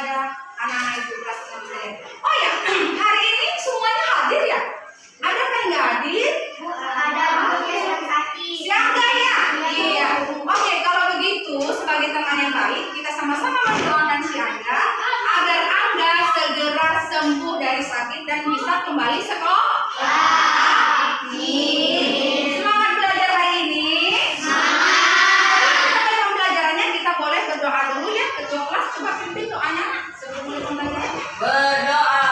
kepada anak-anak ibu kelas 6 saya. Oh ya, hari ini semuanya hadir ya? Ada yang nggak hadir? Ada yang sakit. Siang nggak ya? Iya. Oke, kalau begitu sebagai teman yang baik, kita sama-sama mendoakan si Angga agar Angga segera sembuh dari sakit dan bisa kembali sekolah. Amin. Semangat belajar hari ini. Semangat. Sebelum pembelajarannya kita boleh berdoa dulu ya. Ketua kelas coba pimpin doanya sebelum mulai pembelajaran. Berdoa.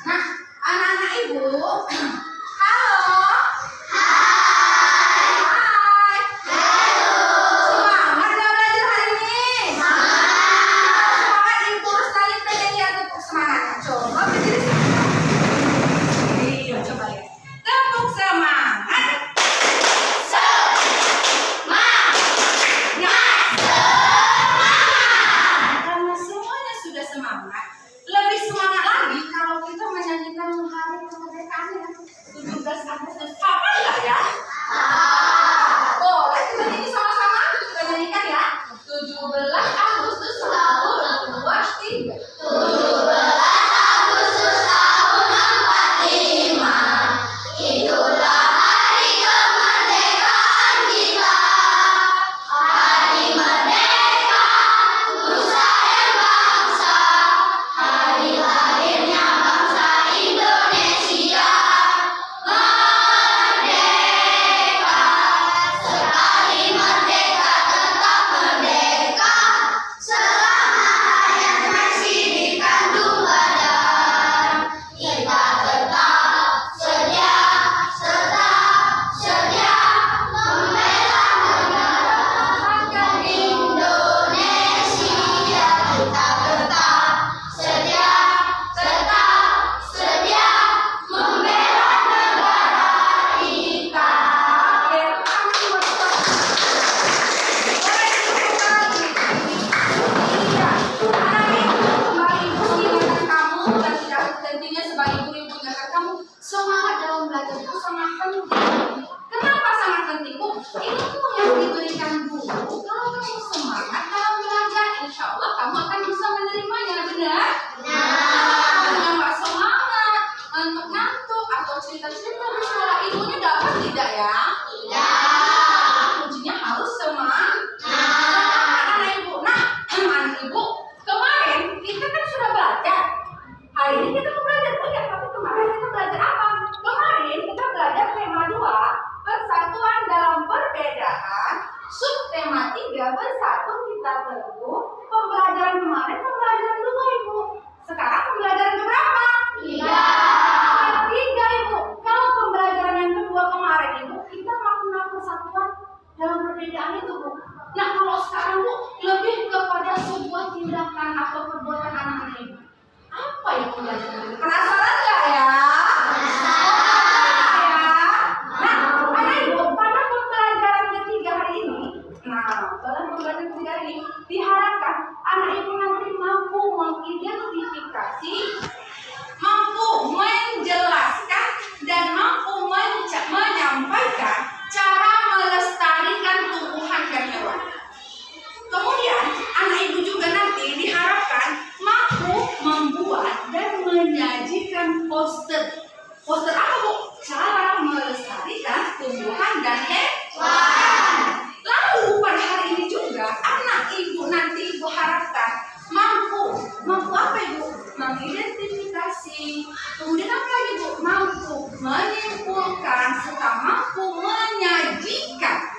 Nah, anak-anak ibu, halo. Hai. Semangat nggak belajar hari ini? Semangat ibu sekali pengen lihat tepuk semangatnya. Coba berdiri semangat. Iya, coba lihat. Tepuk semangat. Karena semuanya sudah semangat, lebih semangat lagi kalau kita menyanyikan hari kemerdekaan ya 17 Agustus. Hafal nggak ya? Boleh kita nyanyi sama-sama? Kita nyanyikan ya. 17 Agustus tahun 23. 17 Agustus tahun 45. Itulah hari kemerdekaan kita. Hari merdeka, nusa dan bangsa. Hari lahirnya bangsa Indonesia. Merdeka, sekali merdeka tetap merdeka. Selama hayat masih dikandung badan, kita tetap sedia membela negara Indonesia. Kita tetap sedia membela negara kita. Semangat dalam belajar itu sangat penting. Kenapa sangat penting, Bu? Ilmu yang diberikan guru, kalau kamu semangat dalam belajar, insya Allah kamu akan bisa menerimanya, benar? Kalau nggak semangat, ngantuk-ngantuk, atau cerita-cerita di sekolah, ilmunya dapat tidak ya? Kuncinya harus semangat. Anak ibu, anak ibu, kemarin kita kan sudah belajar. Hari ini kita mau belajar banyak, tapi kemarin kita belajar apa? Kemarin kita belajar tema 2, persatuan dalam perbedaan, subtema 3, bersatu kita teguh. Pembelajaran kemarin pembelajaran 2, Ibu. Sekarang pembelajaran berapa? 3, Ibu. Kalau pembelajaran yang kedua kemarin, Ibu, kita makna persatuan dalam perbedaan itu, Bu. Nah, kalau sekarang, Bu, lebih kepada sebuah tindakan atau perbuatan anak-anak Ibu. Apa yang pembelajaran itu? Penasaran nggak ya? Nah, anak ibu, pada pembelajaran ketiga hari ini, diharapkan anak ibu nanti mampu mengidentifikasi, mampu menjelaskan, dan mampu menyampaikan cara melestarikan tumbuhan dan hewan. Kemudian, anak ibu juga nanti diharapkan mampu membuat dan menyajikan poster. Poster apa, Bu? Cara melestarikan tumbuhan dan hewan. Lalu pada hari ini juga anak ibu nanti ibu harapkan mampu apa, Ibu? Mengidentifikasi. Kemudian apa lagi, Bu? Mampu menyimpulkan serta mampu menyajikan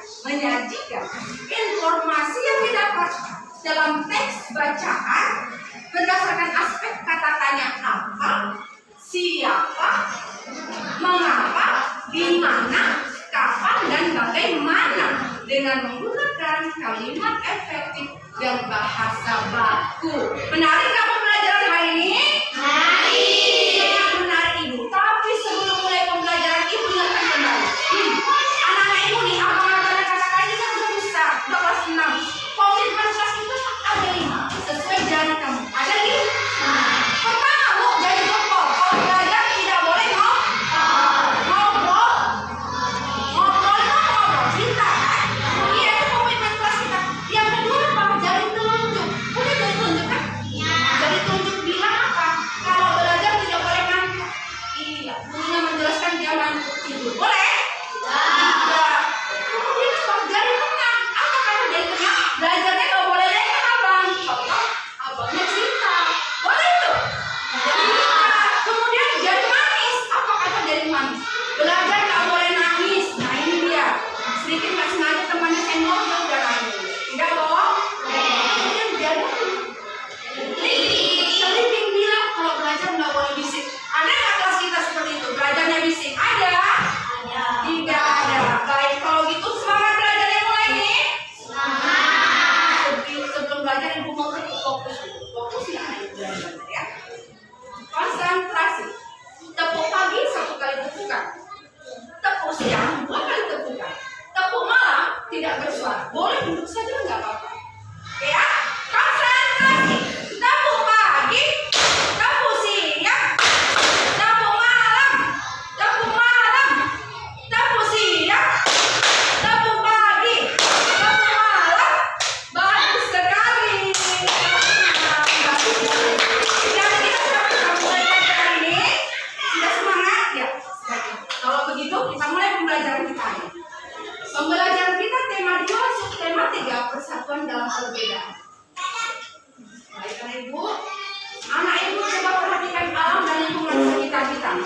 pertama.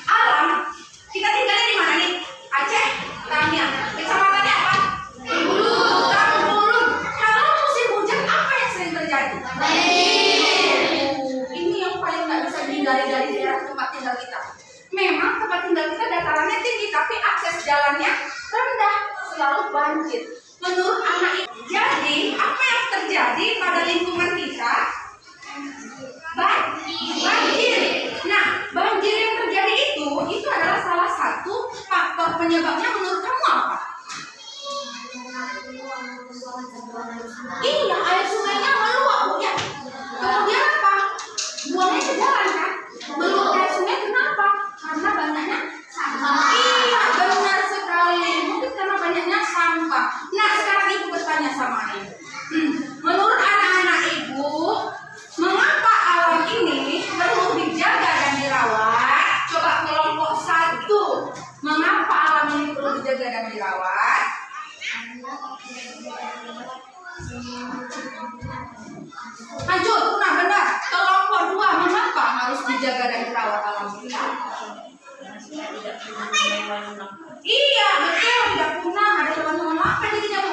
Alam, kita tinggalnya di mana nih? Aceh, Tamiang. Kecamatannya apa? Tambulun. Kalau musim hujan apa yang sering terjadi? Ini yang paling nggak bisa dihindari dari daerah tempat tinggal kita. Memang tempat tinggal kita datarannya tinggi, tapi akses jalannya rendah, selalu banjir. Menurut anak ini, jadi apa yang terjadi pada lingkungan kita? Banjir. Nah, banjir yang terjadi itu adalah salah satu faktor penyebabnya. Menurut kamu apa? Iya, air sungainya meluap, Bu ya. Kemudian apa? Buangnya ke jalan kan? Meluap air sungai kenapa? Karena banyaknya sampah. Iya, benar sekali. Mungkin karena banyaknya sampah. Nah, sekarang ibu bertanya sama ibu. Menurut anak-anak ibu, mengapa alam ini perlu dijaga dan dirawat? Coba kelompok 1. Mengapa alam ini perlu dijaga dan dirawat? Lanjut, nah benar. Kelompok 2, mengapa harus dijaga dan dirawat alam kita? Iya, betul, tidak punah. Ada teman-teman apa jadinya, Bu?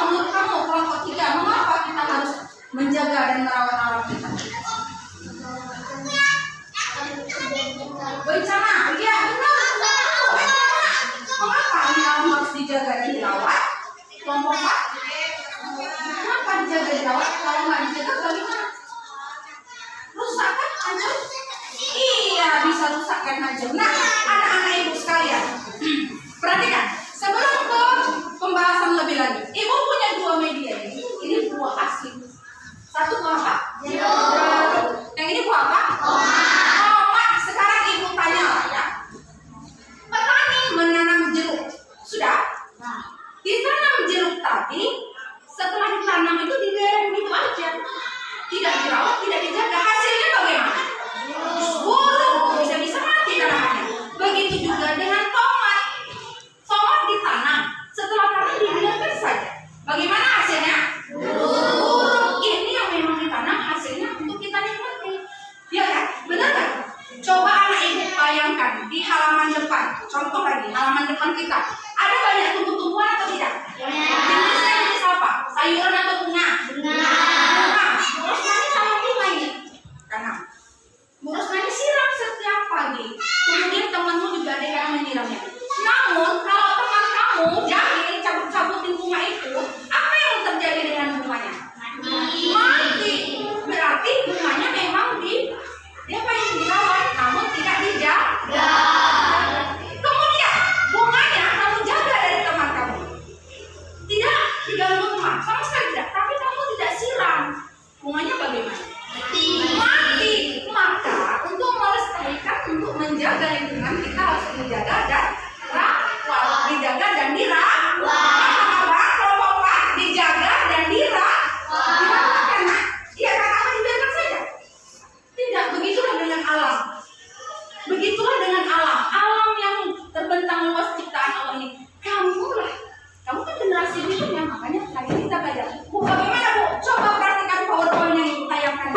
Menurut kamu, kelompok 3, mengapa kita harus menjaga dan merawat alam kita? Bencana, iya benar. Mengapa alam harus dijaga dan dirawat? Kelompok 4, kenapa dijaga dan dirawat? Kalau nggak dijaga bagaimana? Rusak kan, hancur? Iya, bisa rusak kan, hancur. Nah, anak-anak ibu sekalian, perhatikan. Sebelum ke pembahasan lebih lanjut, ibu punya 2 media ini. Ini buah asli. Satu buah apa? Jeruk. Yang ini buah apa? Tomat. Sekarang ibu tanya lah ya. Petani menanam jeruk. Sudah? Ditanam jeruk tadi, setelah ditanam itu dibiarkan begitu aja. Tidak dirawat, tidak dijaga. Hasilnya bagaimana? Buruk, bisa-bisa mati tanamannya. Begitu juga dengan tomat. Tomat ditanam, setelah tanam dibiarkan saja. Bagaimana hasilnya? Buruk. Ini yang memang ditanam, hasilnya untuk kita nikmati. Ya kan? Benar kan? Coba anak ibu bayangkan di halaman depan. Contoh lagi, halaman depan kita. Ada banyak tumbuh-tumbuhan atau tidak? Jenisnya jenis apa? Sayuran atau bunga? Bunga. Terus nanti sama bunga ini. Karena Burus nanti siram setiap pagi. Kemudian temanmu juga ada yang menyiramnya. Namun kalau teman kamu jahil cabut-cabutin bunga itu, apa yang terjadi dengan bunganya? Mati. Berarti bunganya memang dirawat, namun tidak dijaga. Kemudian bunganya kamu jaga dari teman kamu. Tidak diganggu teman, sama sekali tidak. Tapi kamu tidak siram. Bunganya bagaimana? Mati. Maka untuk melestarikan, untuk menjaga lingkungan, kita harus dijaga dan rawat. Dijaga dan dirawat. Kelompok 4, dijaga dan dirawat. Karena iya kan, apa dibiarkan saja? Tidak, begitulah dengan alam. Begitulah dengan alam. Alam yang terbentang luas ciptaan Allah ini. Kamu kan generasi berikutnya, makanya hari ini kita belajar. Bu, bagaimana Bu? Coba perhatikan PowerPoint yang ibu tayangkan.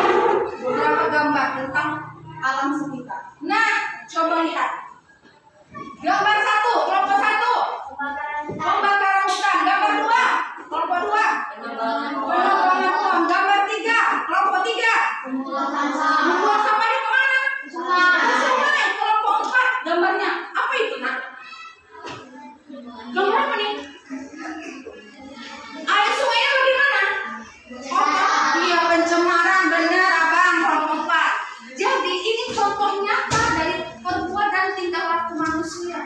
Beberapa gambar tentang alam sekitar. Nah, coba lihat. Gambar 1, kelompok 1. Pembakaran hutan. Gambar 2, kelompok 2. Penambangan uang. Gambar 3, kelompok 3. Membuang sampahnya kemana? Ke sungai. Kelompok 4. Gambarnya apa itu, Nak? Gambar apa nih? Air sungainya bagaimana? Iya, pencemaran. Benar, Abang. Kelompok 4. Jadi ini contoh nyata dari perbuatan tingkah laku manusia.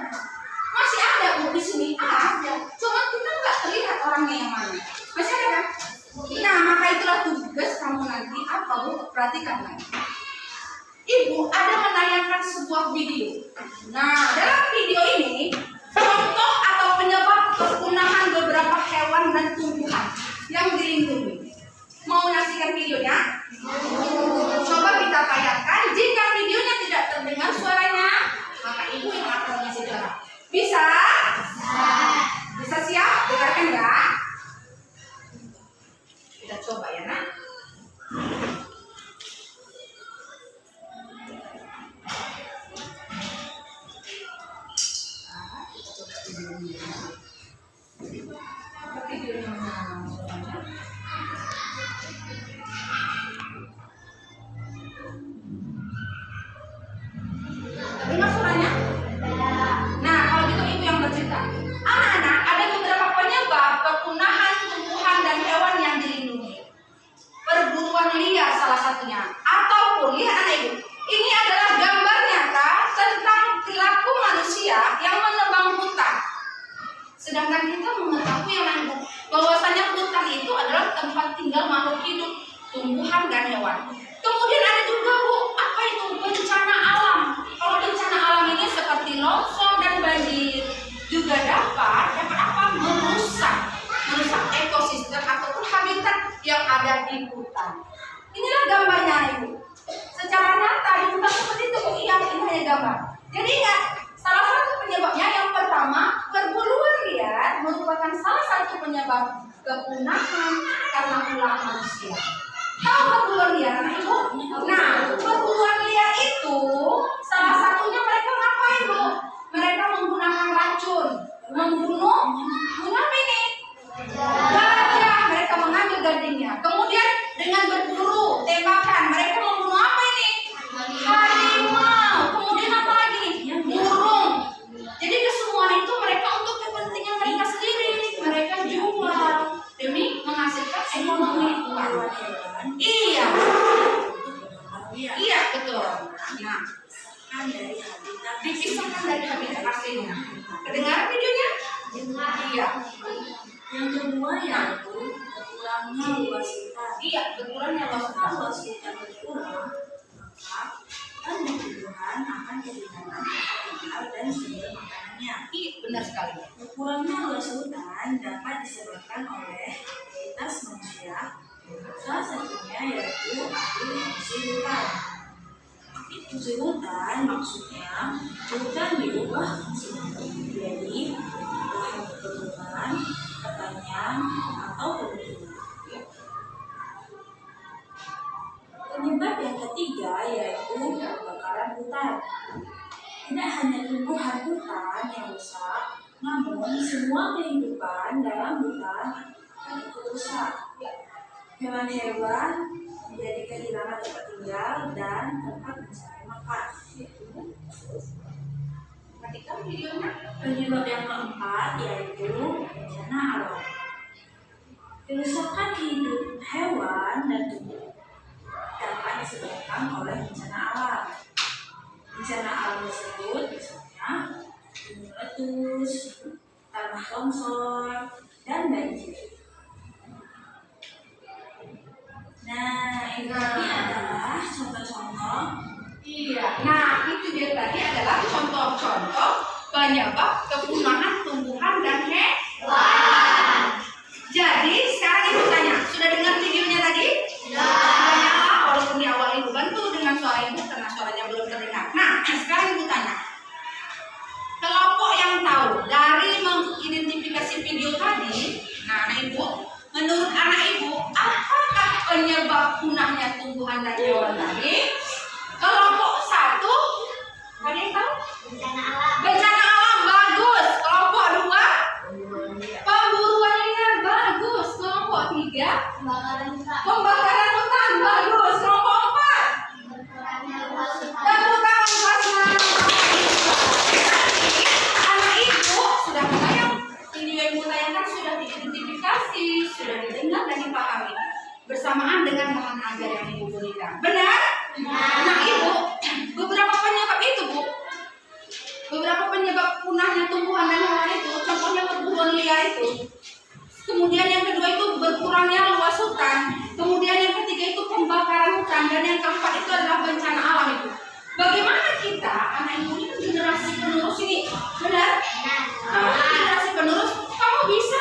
Masih ada Bu di sini? Ada. Cuma kita nggak terlihat orangnya yang mana. Masih ada kan? Nah, maka itulah tugas kamu nanti apa, Bu? Perhatikan lagi. Ibu ada menayangkan sebuah video. Nah, dalam video ini contoh atau penyebab kepunahan beberapa hewan dan tumbuhan yang dilindungi. Mau nyaksikan videonya? Coba kita tayangkan. Jika videonya tidak terdengar suaranya, maka ibu yang akan mengisi jarak. Bisa? Bisa siap? Dengarkan nggak? Kita coba ya, Nak. tinggal makhluk hidup, tumbuhan dan hewan. Kemudian ada juga Bu, apa itu bencana alam. Kalau bencana alam ini seperti longsor dan banjir juga dapat apa? Merusak ekosistem ataupun habitat yang ada di hutan. Inilah gambarnya Ibu. Secara nyata di hutan seperti itu Bu, ini hanya gambar. Jadi ingat, salah satu penyebabnya yang pertama, perburuan liar merupakan salah satu penyebab kepunahan karena ulah manusia. Tahu perburuan liar, anak Ibu? Nah, perburuan liar itu salah satunya mereka ngapain Bu? Mereka menggunakan racun, membunuh apa ini? Gajah, mereka mengambil gadingnya. Kemudian dengan berburu, tembakan, mereka membunuh apa ini? Harimau. Kemudian apa lagi nih? Burung. Jadi kesemuaan itu mereka untuk kepentingan mereka sendiri. Mereka jual demi menghasilkan ekonomi. Iya. Iya, betul. Nah, dipisahkan dari habitat aslinya. Kedengaran videonya? Iya. Yang kedua yaitu berkurangnya luas hutan. Iya, berkurangnya luas hutan. Luas hutan berkurang, maka tumbuhan akan kehilangan tinggal dan sumber makanannya. Iya, benar sekali. Berkurangnya luas hutan dapat disebabkan oleh aktivitas manusia. Salah satunya yaitu alih fungsi hutan. Fungsi hutan maksudnya hutan diubah fungsinya menjadi lahan perkebunan, pertanian, atau perkebunan. Penyebab yang ketiga yaitu kebakaran hutan. Tidak hanya tumbuhan hutan yang rusak, namun semua kehidupan dalam hutan akan ikut rusak. Hewan-hewan menjadi kehilangan tempat tinggal dan tempat mencari makan. Perhatikan videonya. Penyebab yang keempat yaitu bencana alam. Kerusakan hidup hewan dan tumbuhan dapat disebabkan oleh bencana alam. Bencana alam tersebut misalnya gunung meletus, tanah longsor, dan banjir. Nah, ini adalah contoh-contoh. Iya. Nah, itu dia tadi adalah contoh-contoh penyebab kepunahan tumbuhan dan hewan. Jadi, sekarang Ibu tanya, sudah dengar videonya tadi? Sudah nyala, walaupun di awal Ibu bantu dengan suara Ibu karena suaranya belum terdengar. Nah, sekarang Ibu tanya. Kelompok yang tahu dari mengidentifikasi video tadi, nah anak Ibu, menurut anak Ibu, apakah penyebab punahnya tumbuhan dan hewan tadi? Kelompok satu, ada yang tahu? Bencana alam. Bencana alam, bagus. Kelompok dua, pemburuan liar, bagus. Kelompok tiga, Kebakaran hutan. pembakaran hutan, bagus. Kelompok empat, Berkurangnya luas hutan. tepuk tangan kelasnya. Anak Ibu sudah membayang video yang Ibu tayangkan sudah diidentifikasi, sudah didengar dan dipahami bersamaan dengan bahan ajar yang Ibu berikan. Benar? Nah Ibu, beberapa penyebab itu Bu, beberapa penyebab punahnya tumbuhan dan hewan itu, contohnya perburuan liar itu. Kemudian yang kedua itu berkurangnya luas hutan. Kemudian yang ketiga itu pembakaran hutan dan yang keempat itu adalah bencana alam itu. Bagaimana kita, anak Ibu ini kan generasi penerus ini, benar? Nah, generasi penerus, kamu bisa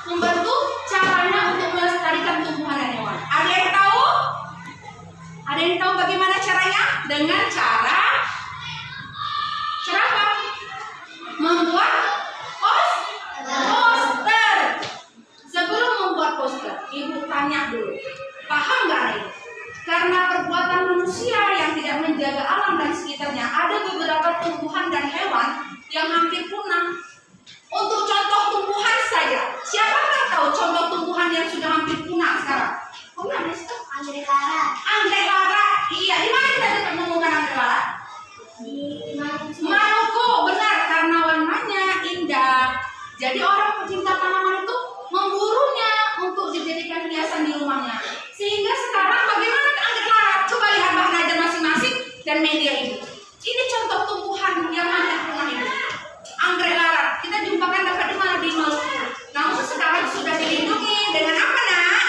membantu caranya untuk melestarikan tumbuhan dan hewan. Ada yang tahu? Ada yang tahu bagaimana caranya? Dengan cara apa? Membuat poster. Sebelum membuat poster, Ibu tanya dulu, paham nggak nih? Karena perbuatan manusia yang tidak menjaga alam dan sekitarnya, ada beberapa tumbuhan dan hewan yang hampir punah. Untuk contoh tumbuhan saja, siapakah tahu contoh tumbuhan yang sudah hampir punah sekarang? Oh, ada itu? Anggrek larat. Anggrek larat. Iya, di mana kita dapat menemukan anggrek larat? Di Maluku. Maluku, benar, karena warnanya indah. Jadi orang pecinta tanaman itu memburunya untuk dijadikan hiasan di rumahnya. Sehingga sekarang bagaimana anggrek larat? Coba lihat bahan ajar masing-masing dan media ini. Ini contoh tumbuhan yang hampir punah ini. Anggrek larat, kita jumpakan dapat di mana? Di Maluku. Namun sekarang sudah dilindungi dengan apa nak?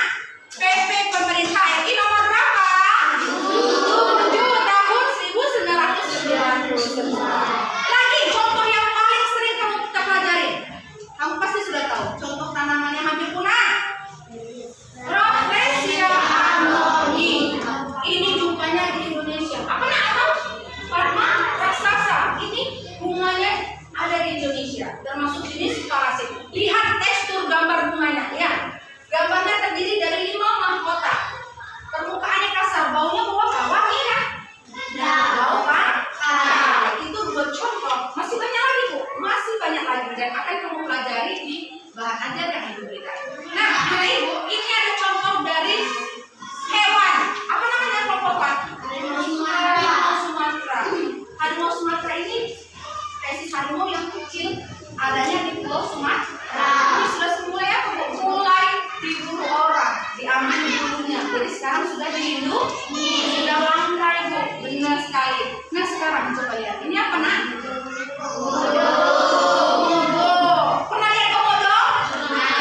sekarang coba lihat. Ini apa nak? Komodo. Pernah lihat komodo? Pernah.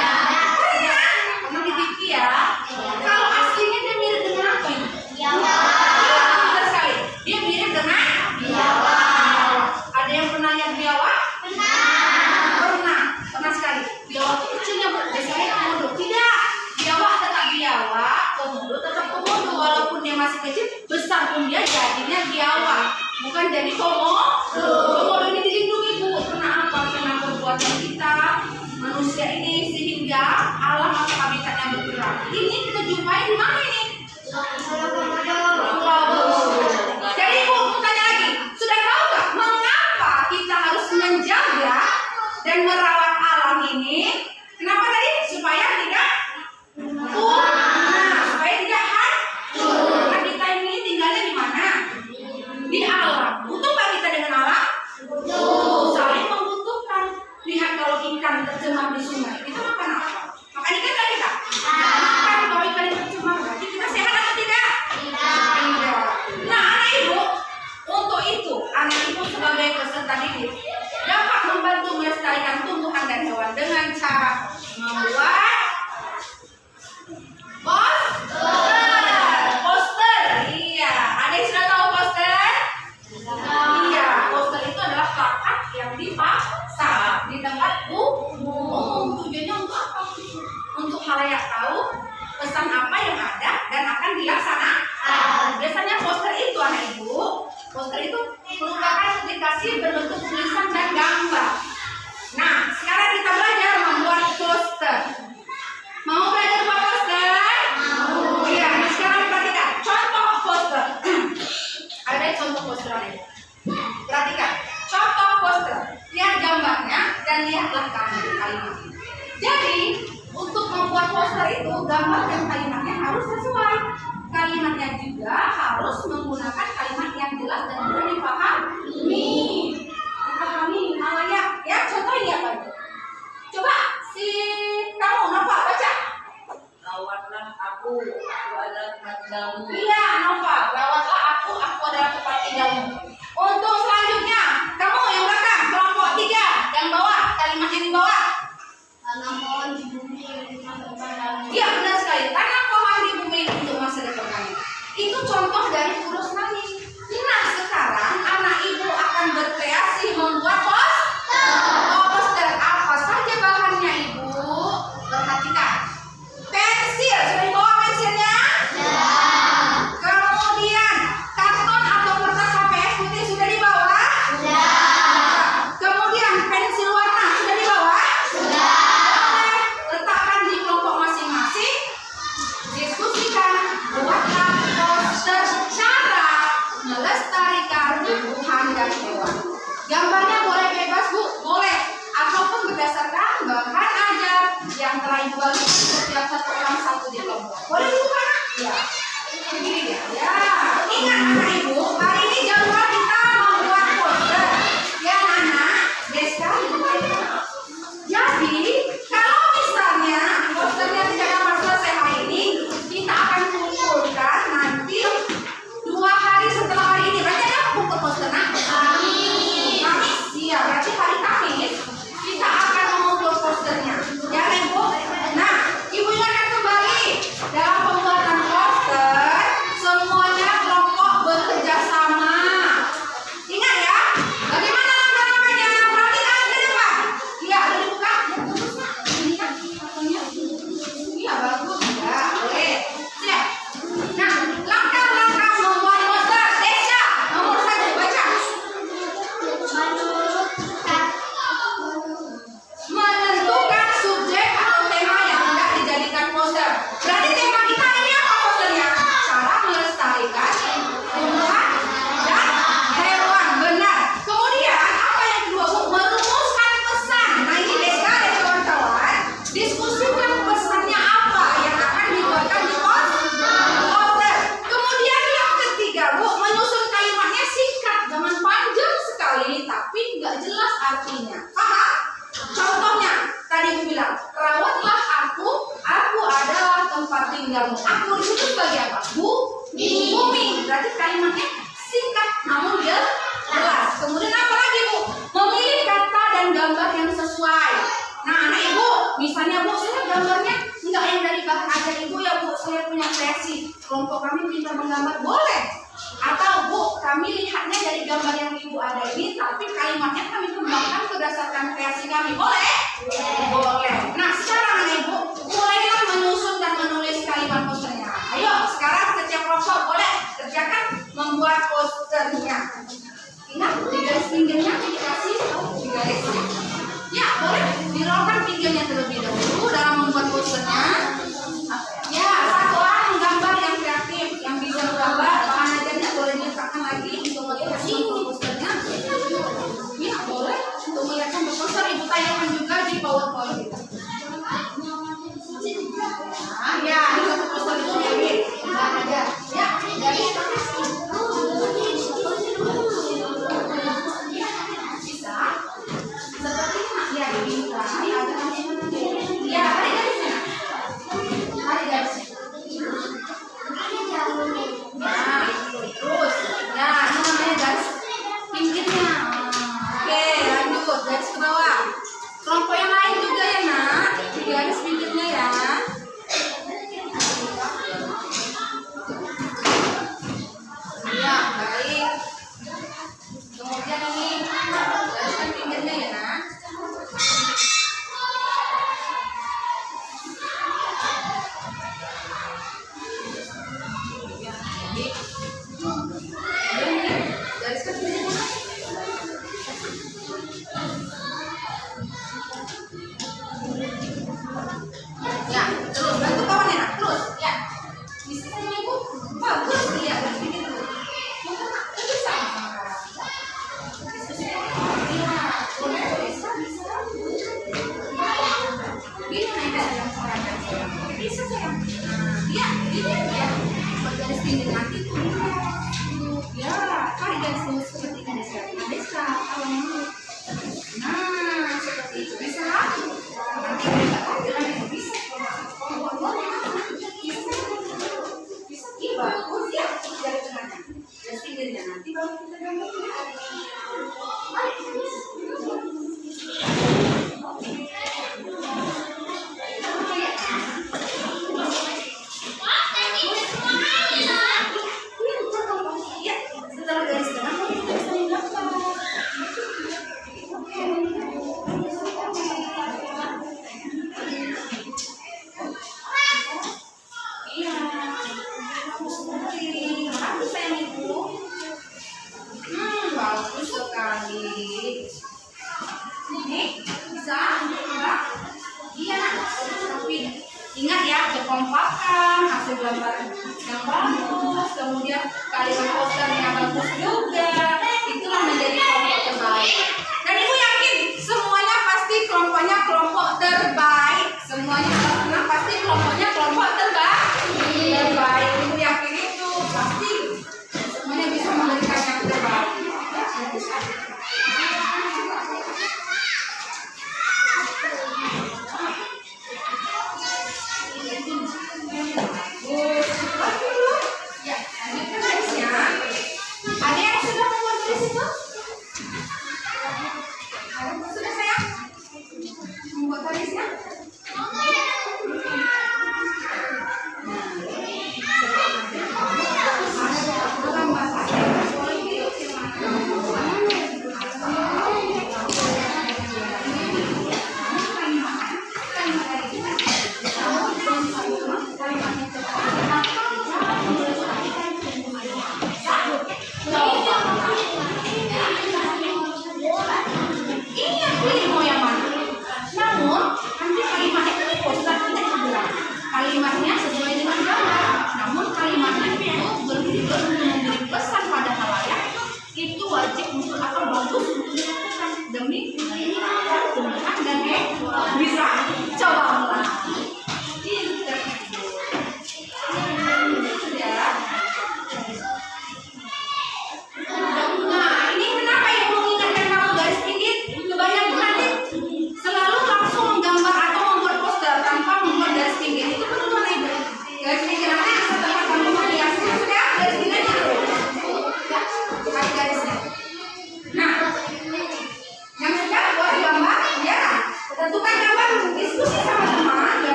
Pernah di TV ya. Kalau aslinya dia mirip dengan apa ini? Biawak. Iya, benar sekali. Dia mirip dengan biawak. Ada yang pernah lihat biawak? Pernah sekali. Biawak itu kecilnya biasanya komodo. Tidak. Biawak tetap biawak, komodo tetap komodo. Walaupun dia masih kecil, besar pun dia jadinya biawak. Bukan jadi komodo. Komodo ini dilindungi Bu. Karena apa? Karena perbuatan kita manusia ini sehingga alam atau habitatnya bergerak. Ini kita jumpai di mana ini? Jadi Bu, tanya lagi. Sudah tahu nggak mengapa kita harus menjaga dan merawat alam ini? Kenapa tadi? Supaya tidak punah, supaya tidak hancur. Karena kita ini tinggalnya di mana? Di alam. Butuh nggak kita dengan alam? Saling membutuhkan. Lihat kalau ikan tercemar di sungai, kita makan apa? Makan ikan nggak kita? Makan. Kalau ikan tercemar, berarti kita sehat atau tidak? Tidak. Nah, anak ibu, untuk itu anak ibu sebagai peserta didik dapat membantu melestarikan tumbuhan dan hewan dengan cara membuat poster. Iya, ada yang sudah tahu poster? Iya, poster itu adalah plakat yang dipasang di tempat umum. Tujuannya untuk apa? Untuk halayak tahu pesan apa yang ada dan akan dilaksanakan. Biasanya poster itu anak ibu, poster itu merupakan aplikasi berbentuk tulisan dan gambar. Nah, sekarang kita belajar membuat poster. Mau belajar buat poster? Mau. Iya, nah sekarang perhatikan contoh poster. Ada contoh poster ini. Perhatikan contoh poster. Lihat gambarnya dan lihatlah kalimat. Jadi untuk membuat poster itu gambar dan kalimatnya harus sesuai. Kalimatnya juga harus menggunakan kalimat yang jelas dan mudah dipahami. Dipahami, malaya. Ya, contohnya apa? Coba si kamu Nova baca. Rawatlah aku adalah tempat tinggalmu. Iya, Nova, rawatlah aku adalah tempat tinggalmu. Untuk selanjutnya, kamu yang belakang, kelompok 3, yang bawah, kalimatnya di bawah. Tanam pohon di bumi untuk masa depan kami. Iya, benar sekali. Tanam pohon di bumi untuk masa depan kami. Itu contoh dari Purus Nani. Nah, sekarang anak ibu akan berkreasi membuat poster. Apa saja bahannya ibu? Perhatikan. Pensil, sudah dibawa pensilnya? Kemudian karton atau kertas HPS putih sudah dibawa? Kemudian pensil warna sudah dibawa? Oke, letakkan di kelompok masing-masing. Diskusikan, buatlah poster cara melestarikan tumbuhan dan hewan. Gambarnya boleh bebas Bu, boleh, ataupun berdasarkan bahan ajar yang telah ibu bagi setiap satu orang satu di kelompok. Boleh Bu kan? Ya. Begini dia. Ya. Ingat anak ibu, hari ini jadwal kita membuat poster. Ya anak, Deska, ibu baik. Jadi kalau misalnya posternya tidak dapat selesai hari ini, kita akan kumpulkan nanti 2 hari setelah hari ini. Berarti ada kumpul poster nak? Kamis, iya. Berarti hari Kamis kita akan mengumpul posternya. Ya ibu. Nah, ibu ingatkan kembali dalam pembuatan gambarnya enggak yang dari bahan aja Ibu ya Bu, saya punya kreasi. Kelompok kami pintar menggambar, boleh. Atau Bu, kami lihatnya dari gambar yang Ibu ada ini, tapi kalimatnya kami kembangkan berdasarkan kreasi kami, boleh? Boleh. Nah, sekarang Ibu, mulailah menyusun dan menulis kalimat posternya. Ayo, sekarang setiap kelompok boleh kerjakan membuat posternya. Ingat, di garis pinggirnya dikasih di garis. Ya, boleh dirolkan pinggirnya terlebih dahulu dalam membuat posternya. Ya, satu orang menggambar yang kreatif, yang bisa menggambar bahan ajarnya boleh diletakkan lagi untuk melihat posternya. Ya, boleh untuk melihatkan poster. Ibu tanyakan juga di PowerPoint. Nah, ya, ini satu poster itu mirip bahan ajar. Ya, dari bisa seperti ya bisa ya ada ya ada garisnya ada garisnya nah terus ya ini namanya garis pinggirnya. Oke, lanjut garis ke bawah. Kelompok yang lain juga ya nak, di garis pinggirnya ya. Ya baik. Kemudian ini gariskan pinggirnya ya nak. Gariskan pinggirnya. Ya, terus bantu kawannya nak, terus ya. Bisa saya Ibu, bagus ya garis pinggir dulu. Mungkin nak bisa sama. Bisa sayang. Iya, ini ya. Buat garis pinggir nanti tuh. Ya, tarik garis lurus seperti ini. Bisa, kalau mau. Nah, seperti itu bisa. Nanti kita tarik itu bisa. Bisa, iya bagus ya. Dari tengahnya, garis pinggirnya nanti baru kita gambar. Setelah garis tengah kita bisa menggambar. Iya, bagus sekali. Bagus sayang Ibu. Bagus sekali. Nih, bisa? Enggak? Iya nak. Tapi ingat ya, kekompakan, hasil gambar yang bagus, kemudian kalimat poster yang bagus juga. Itulah menjadi kelompok terbaik. Dan Ibu yakin semuanya pasti kelompoknya kelompok terbaik. Semuanya pasti kelompoknya kelompok terbaik. Ibu yakin itu pasti semuanya bisa memberikan yang terbaik. Bagus.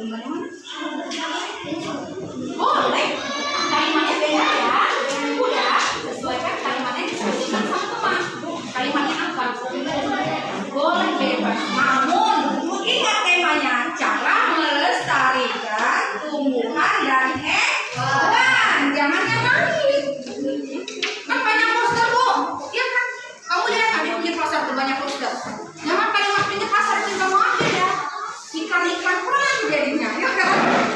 Gimana mana? Boleh. Kalimatnya beda ya. Ibu ya, sesuaikan kalimatnya disebutkan sama teman. Kalimatnya apa? Boleh bebas. Namun ingat temanya, cara melestarikan tumbuhan dan hewan. Jangan yang lain. Kan banyak poster bu, iya kan? Kamu lihat tadi pinggir pasar tuh banyak poster. Jangan kalimat pinggir pasar itu kamu ambil ya. Ikan-ikan perang jadinya, ya kan?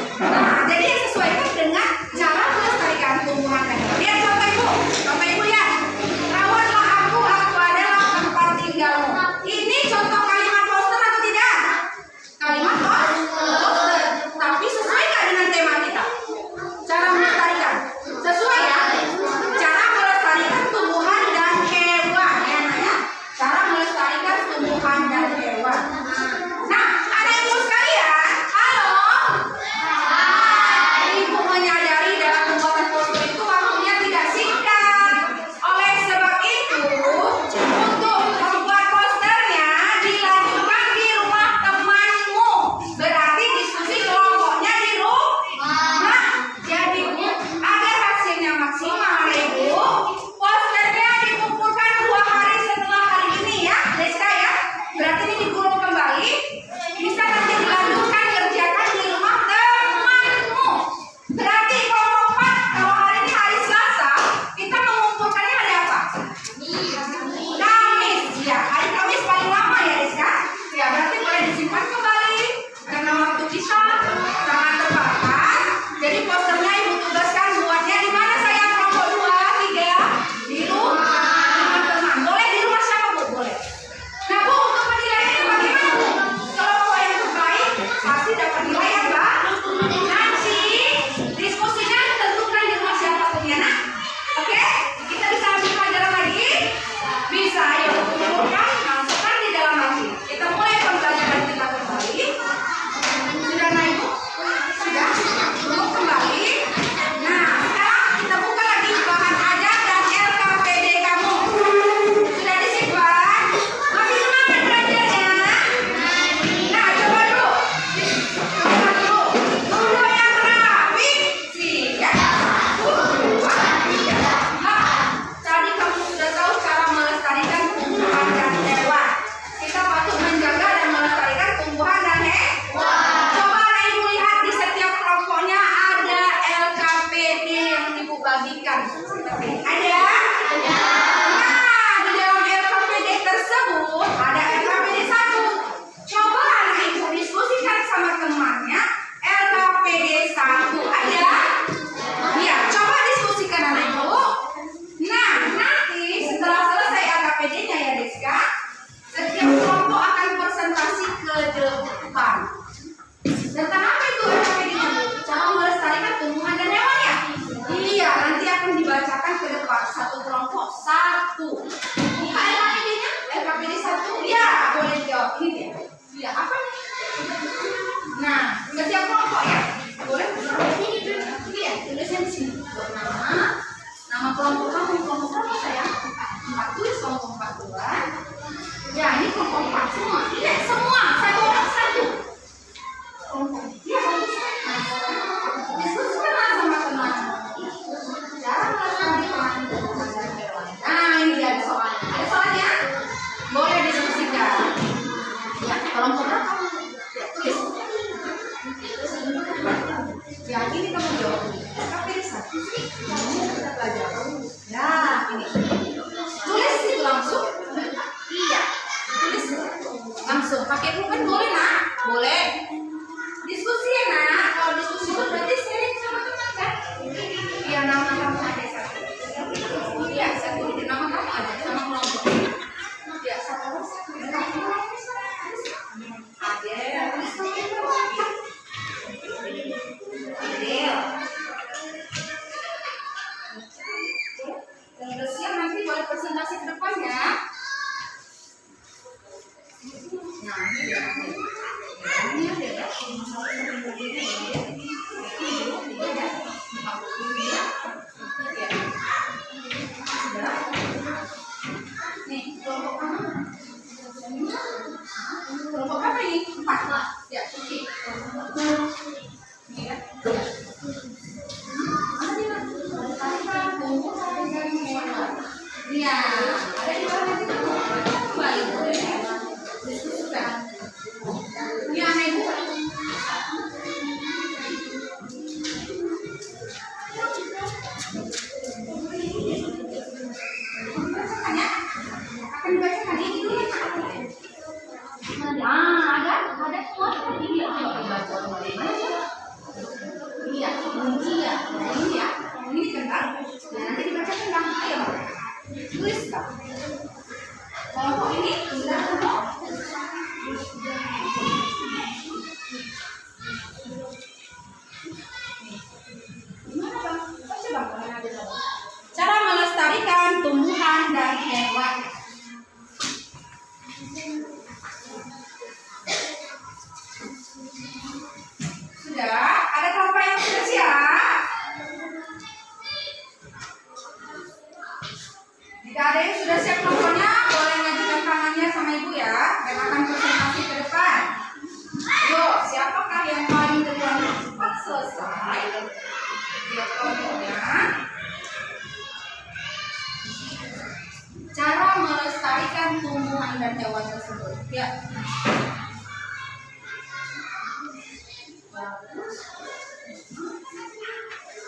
Bagus.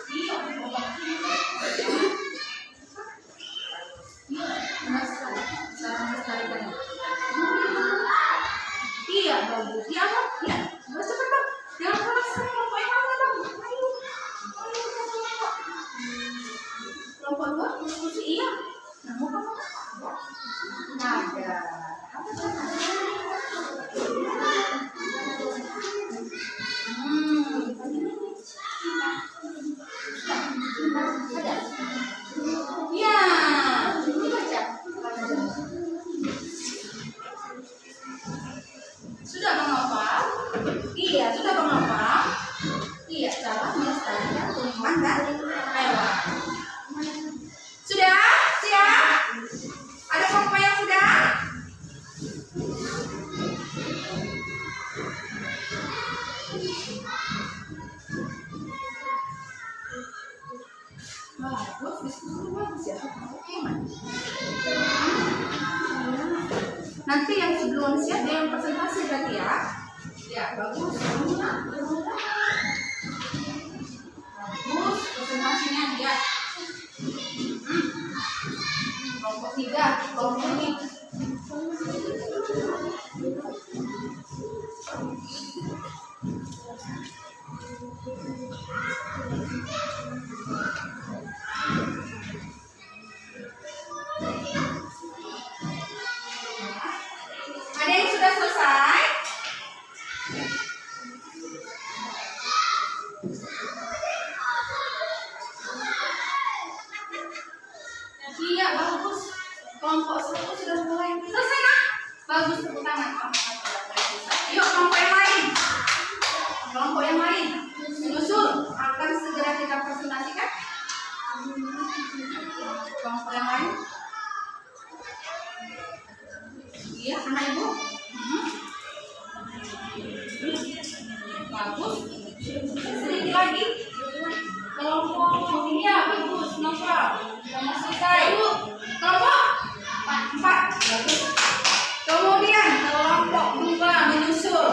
Iya, iya, bagus. Ya, ya. Terus cepat, Bang. Jangan keras sekali kelompok yang mana, Bang? Ayo. Ayo, kelompok. Kelompok dua, diskusi iya. Nah, mau apa? Ada. Apa sana? Ada. Ya, ini baca. Sudah Bang Nova? Iya, sudah Bang Nova? Iya, cara melestarikan lingkungan dan hewan. Sudah? Siap? Ada kelompok yang sudah? Bagus, diskusi bagus ya. Nanti yang sebelum siap dia yang presentasi berarti ya. Ya, bagus. Bagus, presentasinya dia. Kelompok 3, kelompok ini. Ada yang sudah selesai? Iya, bagus. Kelompok 1 sudah mulai. Selesai, Nak? Bagus, tepuk tangan. Yuk, kelompok yang lain. Kelompok yang lain. Menyusul akan segera kita presentasikan. Kelompok yang lain. Iya, anak ibu. Bagus. Sedikit lagi. Kelompok ini ya, bagus. Nova. Sudah selesai. Kelompok 4. Bagus. Kemudian kelompok 2 menyusul.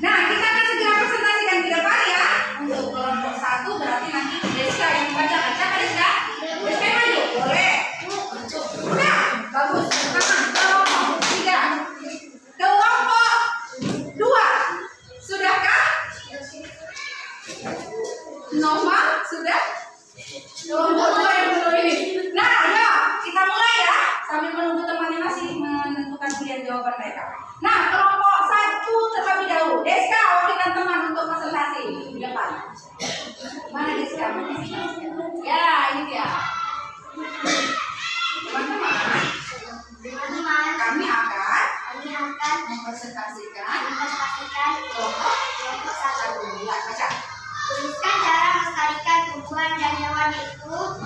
Nah, kita akan segera presentasikan ke depan ya. Untuk kelompok 1 berarti nanti Deska yang baca-baca. Deska? Deska maju. Boleh. Udah. Bagus. Kelompok 3. Kelompok 2. Sudahkah? Nova sudah? Kelompok 2 yang belum ini. Nah, ayo kita mulai ya. Sambil menunggu temannya masih menentukan pilihan jawaban mereka. Nah, kelompok 1 terlebih dahulu. Deska, berikan teman untuk presentasi di depan. Mana Deska? Ya, ini dia. Teman-teman, kami akan mempresentasikan kelompok 1. Ya, baca. Tuliskan cara melestarikan tumbuhan dan hewan itu. 1.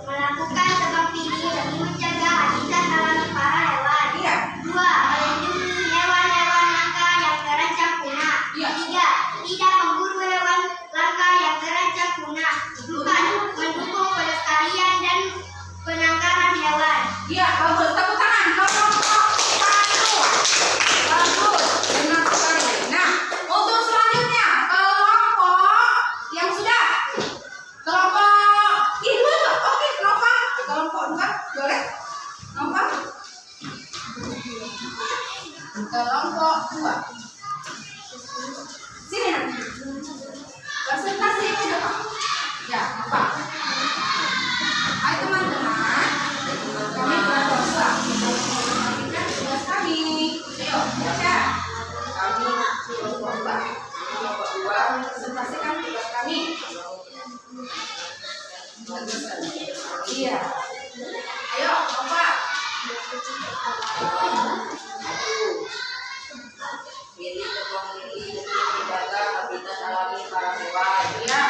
Melakukan tebang pilih demi menjaga habitat alami para hewan. Iya. 2. Melindungi hewan-hewan langka yang terancam punah. Iya. 3. Tidak memburu hewan langka yang terancam punah. 4. Mendukung pelestarian dan penangkaran hewan. Iya, bagus. Tepuk tangan. Kelompok 1. Bagus. Benar sekali. Nah, untuk selanjutnya kelompok yang sudah. Kelompok itu enggak? Oke, Nova. Kelompok 2, boleh? Nova. Kelompok 2. Sini nanti. Presentasi itu Pak. Ya, Nova. Hai teman-teman. Kami berdoa. Kita tugas kami. Ayo, baca. Kami kelompok 2 presentasikan tugas kami. Iya. Ayo, Bapak. Pilih tebang pilih untuk menjaga habitat alami para hewan. Iya.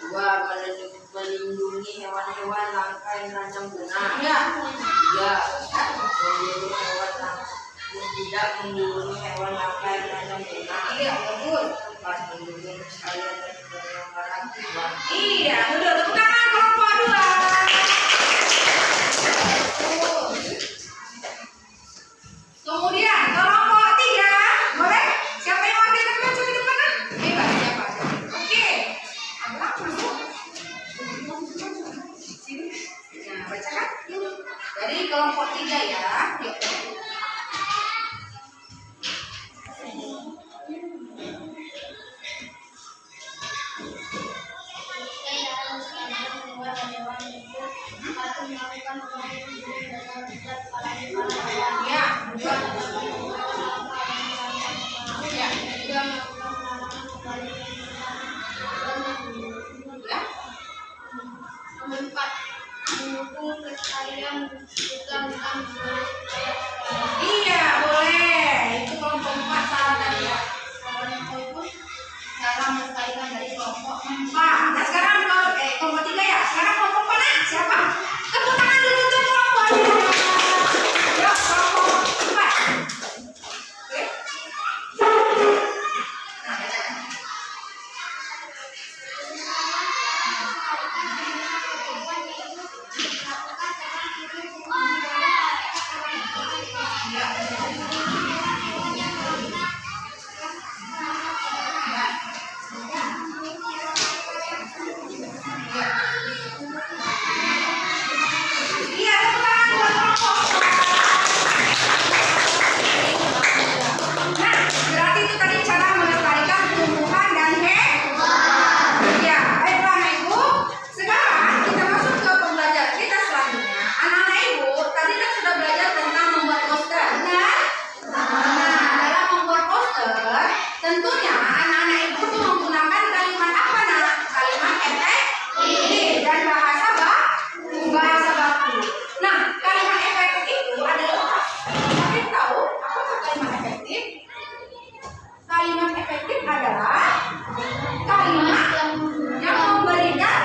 2. Melindungi hewan-hewan langka yang terancam punah. Iya. 3. Melindungi hewan langka yang tidak melindungi hewan langka yang terancam punah. Iya, bagus. 4. Melindungi pelestarian dan penangkaran hewan. Iya, udah tepuk tangan kelompok 2. Kemudian kelompok 3, boleh? Siapa yang mau juga melakukan penanaman kembali dan Ya. Nomor 4, mendukung kelestarian hutan-hutan Iya, boleh. Itu kelompok 4 saran ya. Dalam melestarikan dari kelompok 4. Nah, sekarang kelompok 3 ya. Sekarang kelompok mana? Siapa? Tepuk tangan dulu untuk kelompoknya. Ya, kelompok 4. Oke. Nah, bacakan. Iya, tepuk tangan buat kelompok. Nah, berarti itu tadi cara melestarikan tumbuhan dan hewan. Ya, baiklah Anak Ibu. Sekarang kita masuk ke pembelajaran kita selanjutnya. Anak-anak Ibu tadi kan sudah belajar tentang membuat poster, kan? Nah, dalam membuat poster, tentunya anak-anak Ibu tuh menggunakan kalimat apa, Nak? Kalimat efektif dan bahasa baku. Nah, kalimat efektif itu adalah, kalian tahu apa kalimat efektif? Kalimat efektif adalah kalimat yang memberikan.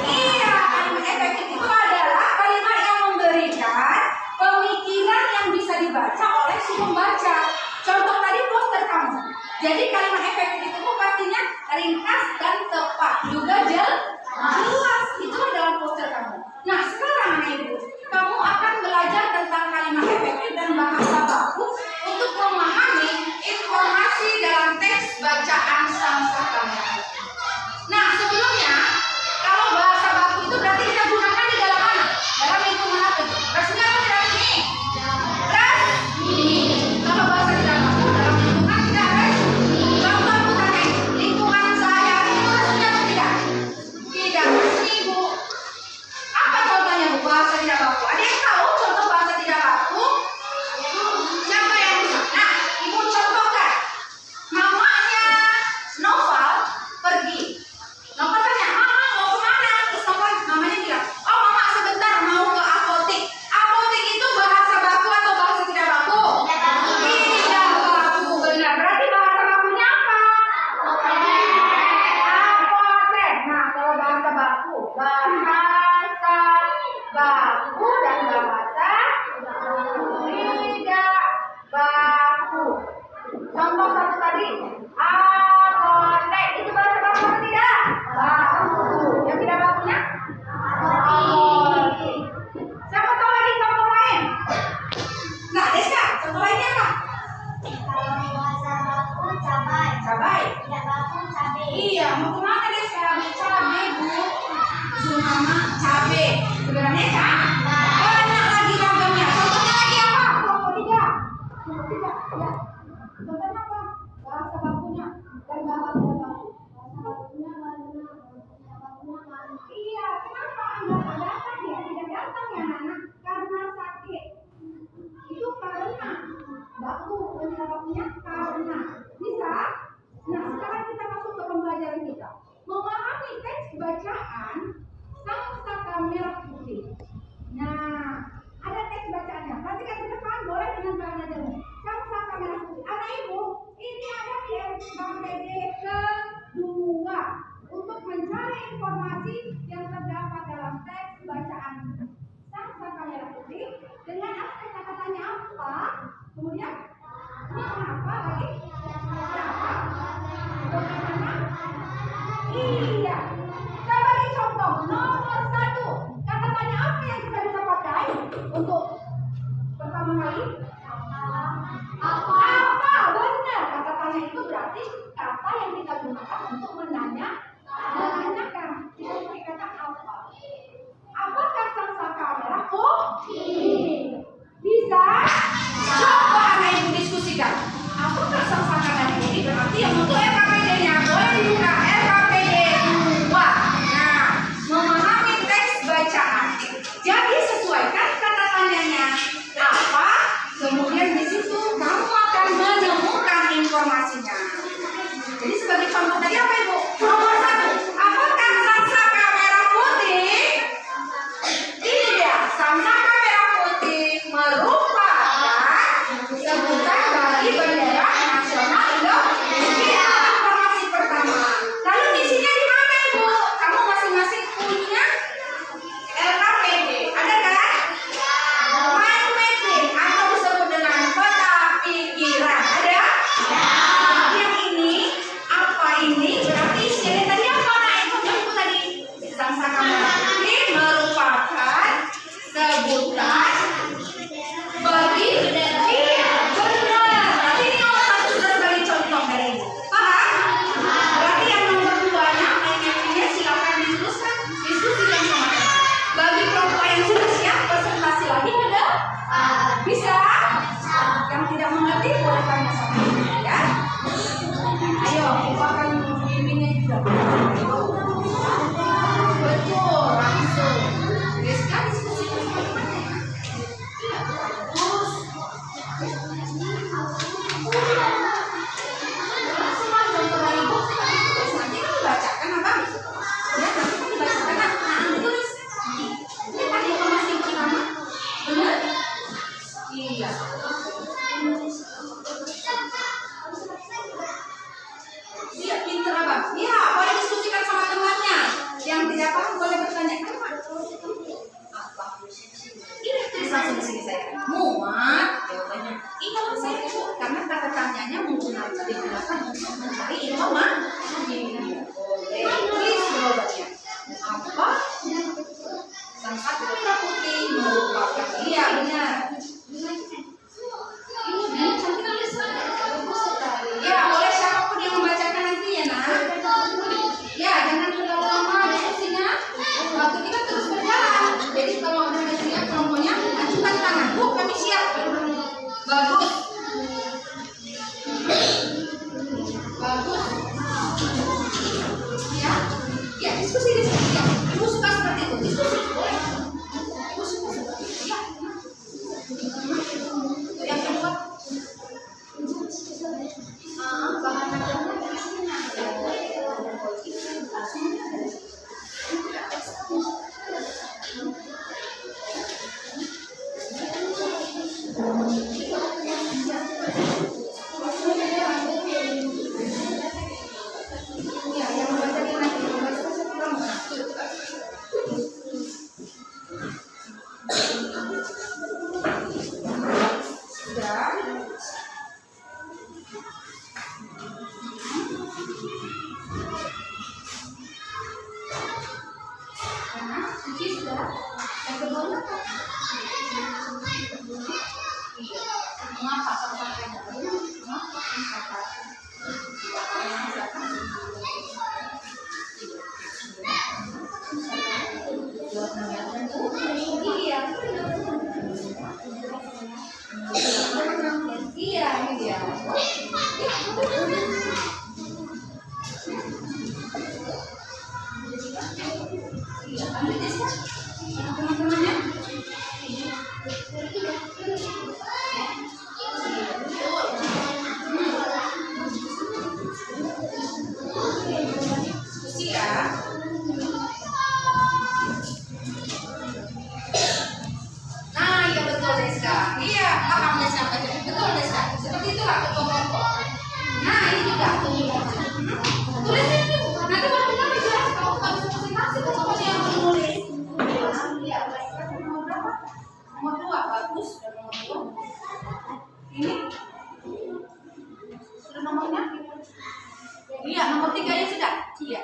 Iya, kalimat efektif itu adalah kalimat yang memberikan pemikiran yang bisa dibaca oleh si pembaca. Contoh tadi poster kamu. Jadi kalimat efektif itu pastinya ringkas dan tepat, juga jelas. Itu dalam poster kamu. Nah, sekarang Anak Ibu, kamu akan belajar tentang kalimat efektif dan bahasa baku untuk memahami informasi dalam teks bacaan Sang Saka Merah. Nah, sebelumnya kalau bahasa baku itu berarti kita gunakan di dalam mana? Dalam lingkungan apa itu? Resmi atau tidak resmi? Resmi. Kalau bahasa tidak baku dalam lingkungan tidak resmi. Contoh aku tanya, lingkungan saya itu resmi atau tidak? Tidak resmi, Bu. Apa contohnya, Bu, bahasa tidak baku? Ada yang tahu contoh bahasa tidak baku? Siapa yang bisa? Nah, Ibu contohkan. Mamanya Noval pergi. Noval tanya, Mama mau kemana? Terus Noval, mamanya bilang, oh Mama sebentar mau ke apotik. Apotik itu bahasa baku atau bahasa tidak baku? Tidak baku, benar. Berarti bahasa bakunya apa? Apotek. Nah, kalau bahasa baku dan bahasa tidak baku. Contoh satu tadi, apotek itu bahasa baku atau tidak? Baku. Yang tidak bakunya? Apotek. Siapa tahu lagi contoh lain? Nah, Deska, contoh lainnya apa? Kalau bahasa baku cabai, Cabai. tidak baku cabai. Iya, mau kemana Deska? Beli cabai, Bu. Suruh Mama cabai. Sebenarnya banyak lagi ragamnya. Contohnya lagi apa? Kelompok 3. Kelompok 3, ya. Contohnya apa? Bahasa bakunya dan bahasa tidak baku. Bahasa bakunya warna, bahasa bakunya warna. Iya, kenapa Anda datang ya? Tidak datang ya, Nana? Karena sakit. Itu karena baku, tidak bakunya karena. Bisa? Nah, sekarang kita masuk ke pembelajaran kita. Memahami teks bacaan Sang Saka Merah Putih. Nah, ada teks bacaannya. Perhatikan ke depan, boleh dengan bahasa Jawa. Sang Saka Merah Putih. Anak Ibu, ini ada di Bang PD kedua untuk mencari informasi yang terdapat dalam teks bacaan Sang Saka Merah Putih dengan aspek kata-katanya apa, kemudian ini kenapa lagi, siapa, bagaimana, situ kamu akan menemukan informasinya. Jadi sebagai contoh tadi apa Ibu? Nomor 1, apakah sangsaka merah putih? Ini dia, sangsaka merah putih merupakan sebutan dari bendera nasional Indonesia. Informasi pertama. Lalu misinya di mana Ibu? Kamu masing-masing punya LKPD, ada kan? Mind mapping atau disebut dengan peta pikiran, ada? Yang ini, apa ini? Berarti isinya tadi apa? Nah, itu tadi sangsaka merah putih merupakan sebutan bagi iya, benar. Berarti ini nomor 1 sudah sebagai contoh dari Ibu. Paham? Berarti yang nomor 2-nya, mappingnya silakan diteruskan diskusikan sama teman. Bagi kelompok yang sudah siap presentasi lagi ada? Bisa? Yang tidak mengerti boleh tanya sama ibu ya. Ayo, kita akan bimbingnya juga. Betul, langsung. Rizka diskusikan sama temannya. Iya, bagus. Langsung aja contoh ibu. Terus nanti kan dibacakan apa? Ya, nanti kan dibacakan. Nah, tulis. Ini tadi informasi pertama. Benar? Iya. Iya, pinter abang. Iya, boleh diskusikan sama temannya. Yang tidak paham boleh bertanya. Apa? Ini tulis langsung di sini saya. Muat jawabannya. Iya, saya itu karena kata tanyanya menggunakan digunakan untuk mencari informasi. Boleh tulis jawabannya. Apa? Sangsaka merah putih merupakan iya benar. Ya, boleh siapapun yang membacakan nanti ya, Nak. Ya, jangan terlalu lama diskusinya. Waktu kita terus berjalan. Jadi kalau ada siap kelompoknya, ajukan tangan. Bu, kami siap. Bagus. Bagus. Ya, ya diskusi. Ya, Ibu suka seperti itu. Diskusi boleh. Ibu suka seperti itu. Ya. Yang kedua. Bahan ya, yang membaca dia nanti membaca sudah. Suci sudah. Yang kedua apa? Iya. Mengapa sampaikan? Mengapa sampaikan? Iya. Iya, ini dia. Iya, ambil tes teman-temannya. Diskusi ya. Nah, iya betul Deska. Iya, paham Deska. Betul Deska. Seperti itulah ketua kelompok. Nah, ini juga. Tulis ini. Nanti baru kita bicara kalau nggak bisa presentasi, kalau yang menulis. Iya, nomor berapa? Nomor 2, bagus. Sudah nomor 2. Ini sudah nomornya? Iya, nomor 3 ya sudah. Iya.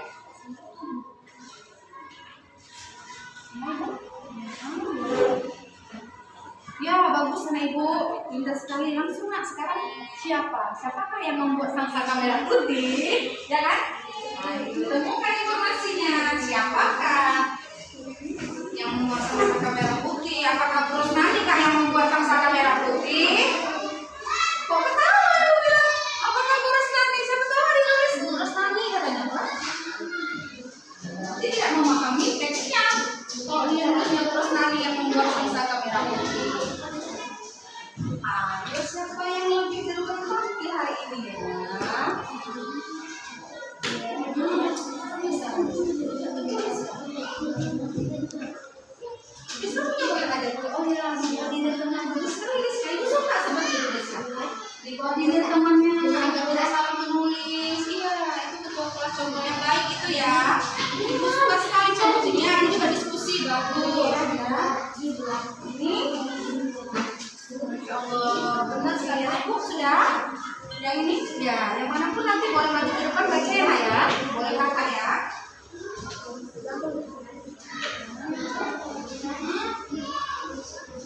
Ya, bagus sana Ibu. Pintar sekali. Langsung Nak, sekarang siapa? Siapakah yang membuat sangsaka merah putih? Ya kan? Nah, temukan informasinya. Siapakah yang membuat sangsaka merah putih? Apakah Bu Rosnani kah yang membuat sangsaka merah putih? Kok ketawa lu bilang? Apakah Bu Rosnani? Siapa tahu ada tulis Bu Rosnani katanya, Pak. Dia tidak memahami teksnya. Kalau dia hanya Bu Rosnani yang membuat sangsaka merah putih. Ayo siapa Iya. Bisa punya orang ada oh ya koordinir teman bagus sekali itu suka seperti itu di koordinir temannya agar tidak salah menulis. Iya itu ketua kelas contoh yang baik itu ya. Itu suka sekali contohnya ini juga diskusi bagus ya. Ini ya Allah benar sekali Bu sudah. Yang ini sudah. Yang mana pun nanti boleh maju ke depan baca ya. Boleh kakak ya.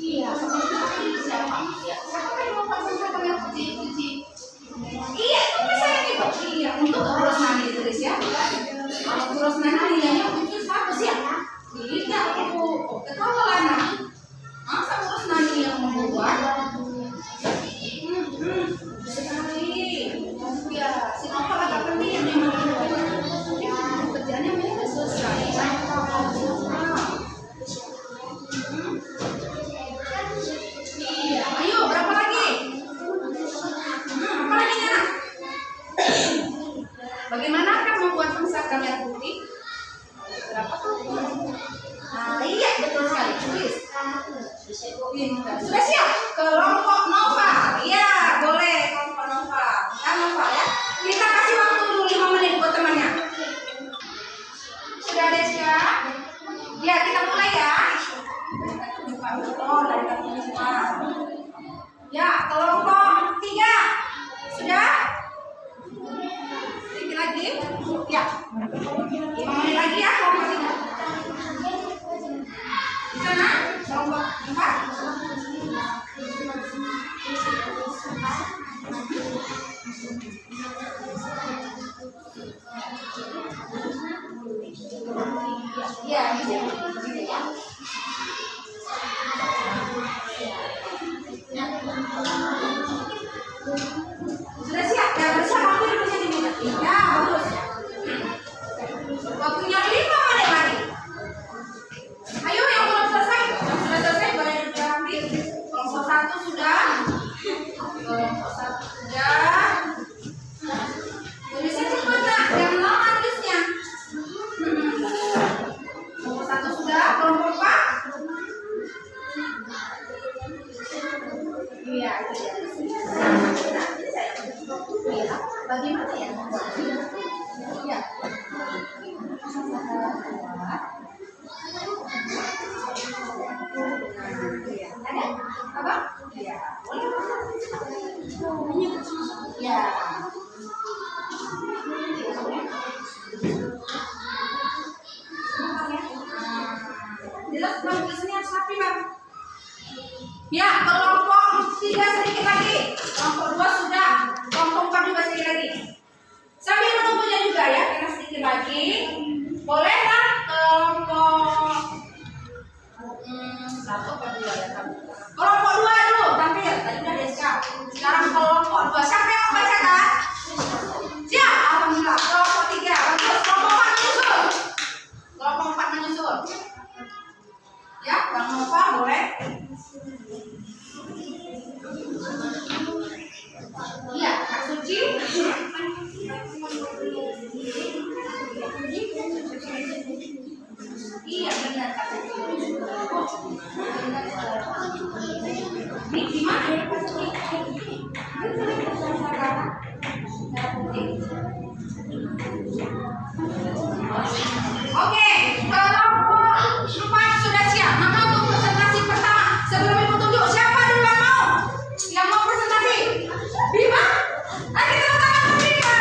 Iya, siapa? Siapa yang mau pasang seragam yang putih? Iya, itu bisa yang itu. Iya, untuk Bu Rosnani ditulis ya. Kalau Bu Rosnani nilainya mungkin 100 ya. Tidak, Bu. Ketahuan nah. Masa Bu Rosnani yang membuat? Sekali. Ya, si Nova agak penting yang memang kerjanya sudah selesai. Iya, ayo berapa lagi? Apa lagi nak? Bagaimana kan membuat seragam yang putih? Berapa tuh? Nah, iya betul sekali. Tulis. Sudah siap? Kelompok Nova. Iya, boleh kelompok Nova. Kan Nova ya. Kita kasih waktu dulu 5 menit buat temannya. Sudah Deska? Ya, kita mulai ya. Oh, dari kaki semua. Ya, kelompok 3. Sudah? Sedikit lagi. Ya. 5 menit lagi ya, kelompok 3. Di sana, kelompok 4. Ya, di sini. Sudah siap? Ya, bersama aku di sini. Ya, bagus. Waktunya 5 menit lagi. Ayo yang belum selesai. Yang sudah selesai boleh diambil. Kelompok 1 sudah. Kelompok 1 sudah. Tulisnya cepat nak, jangan lama tulisnya. Kelompok 1 sudah. Kelompok 4. Iya, itu ya. Bagaimana ya? Ya. Ada? Apa? Ya. Ya. Jelas bang, tulisannya harus rapi bang. Ya, kelompok 3 sedikit lagi. Kelompok 2 sudah. Kelompok 4 juga sedikit lagi. Sambil menunggunya juga ya, karena sedikit lagi. Bolehlah kelompok 1 atau 2 ya? Kelompok 2 dulu tampil. Tadi udah Deska. Sekarang kelompok 2. Siapa yang mau bacakan? Siap, alhamdulillah. Kelompok 3. Bagus. Kelompok 4 menyusul. Kelompok 4 menyusul. Ya, Bang Nova boleh. Iya, Kak Suci. Iya benar Kak Suci. Ini gimana ya Kak Suci? Oke, kelompok 4 sudah siap. Maka untuk presentasi pertama sebelum ibu tunjuk siapa duluan mau? Yang mau presentasi? Bima? Kita pertama Bima.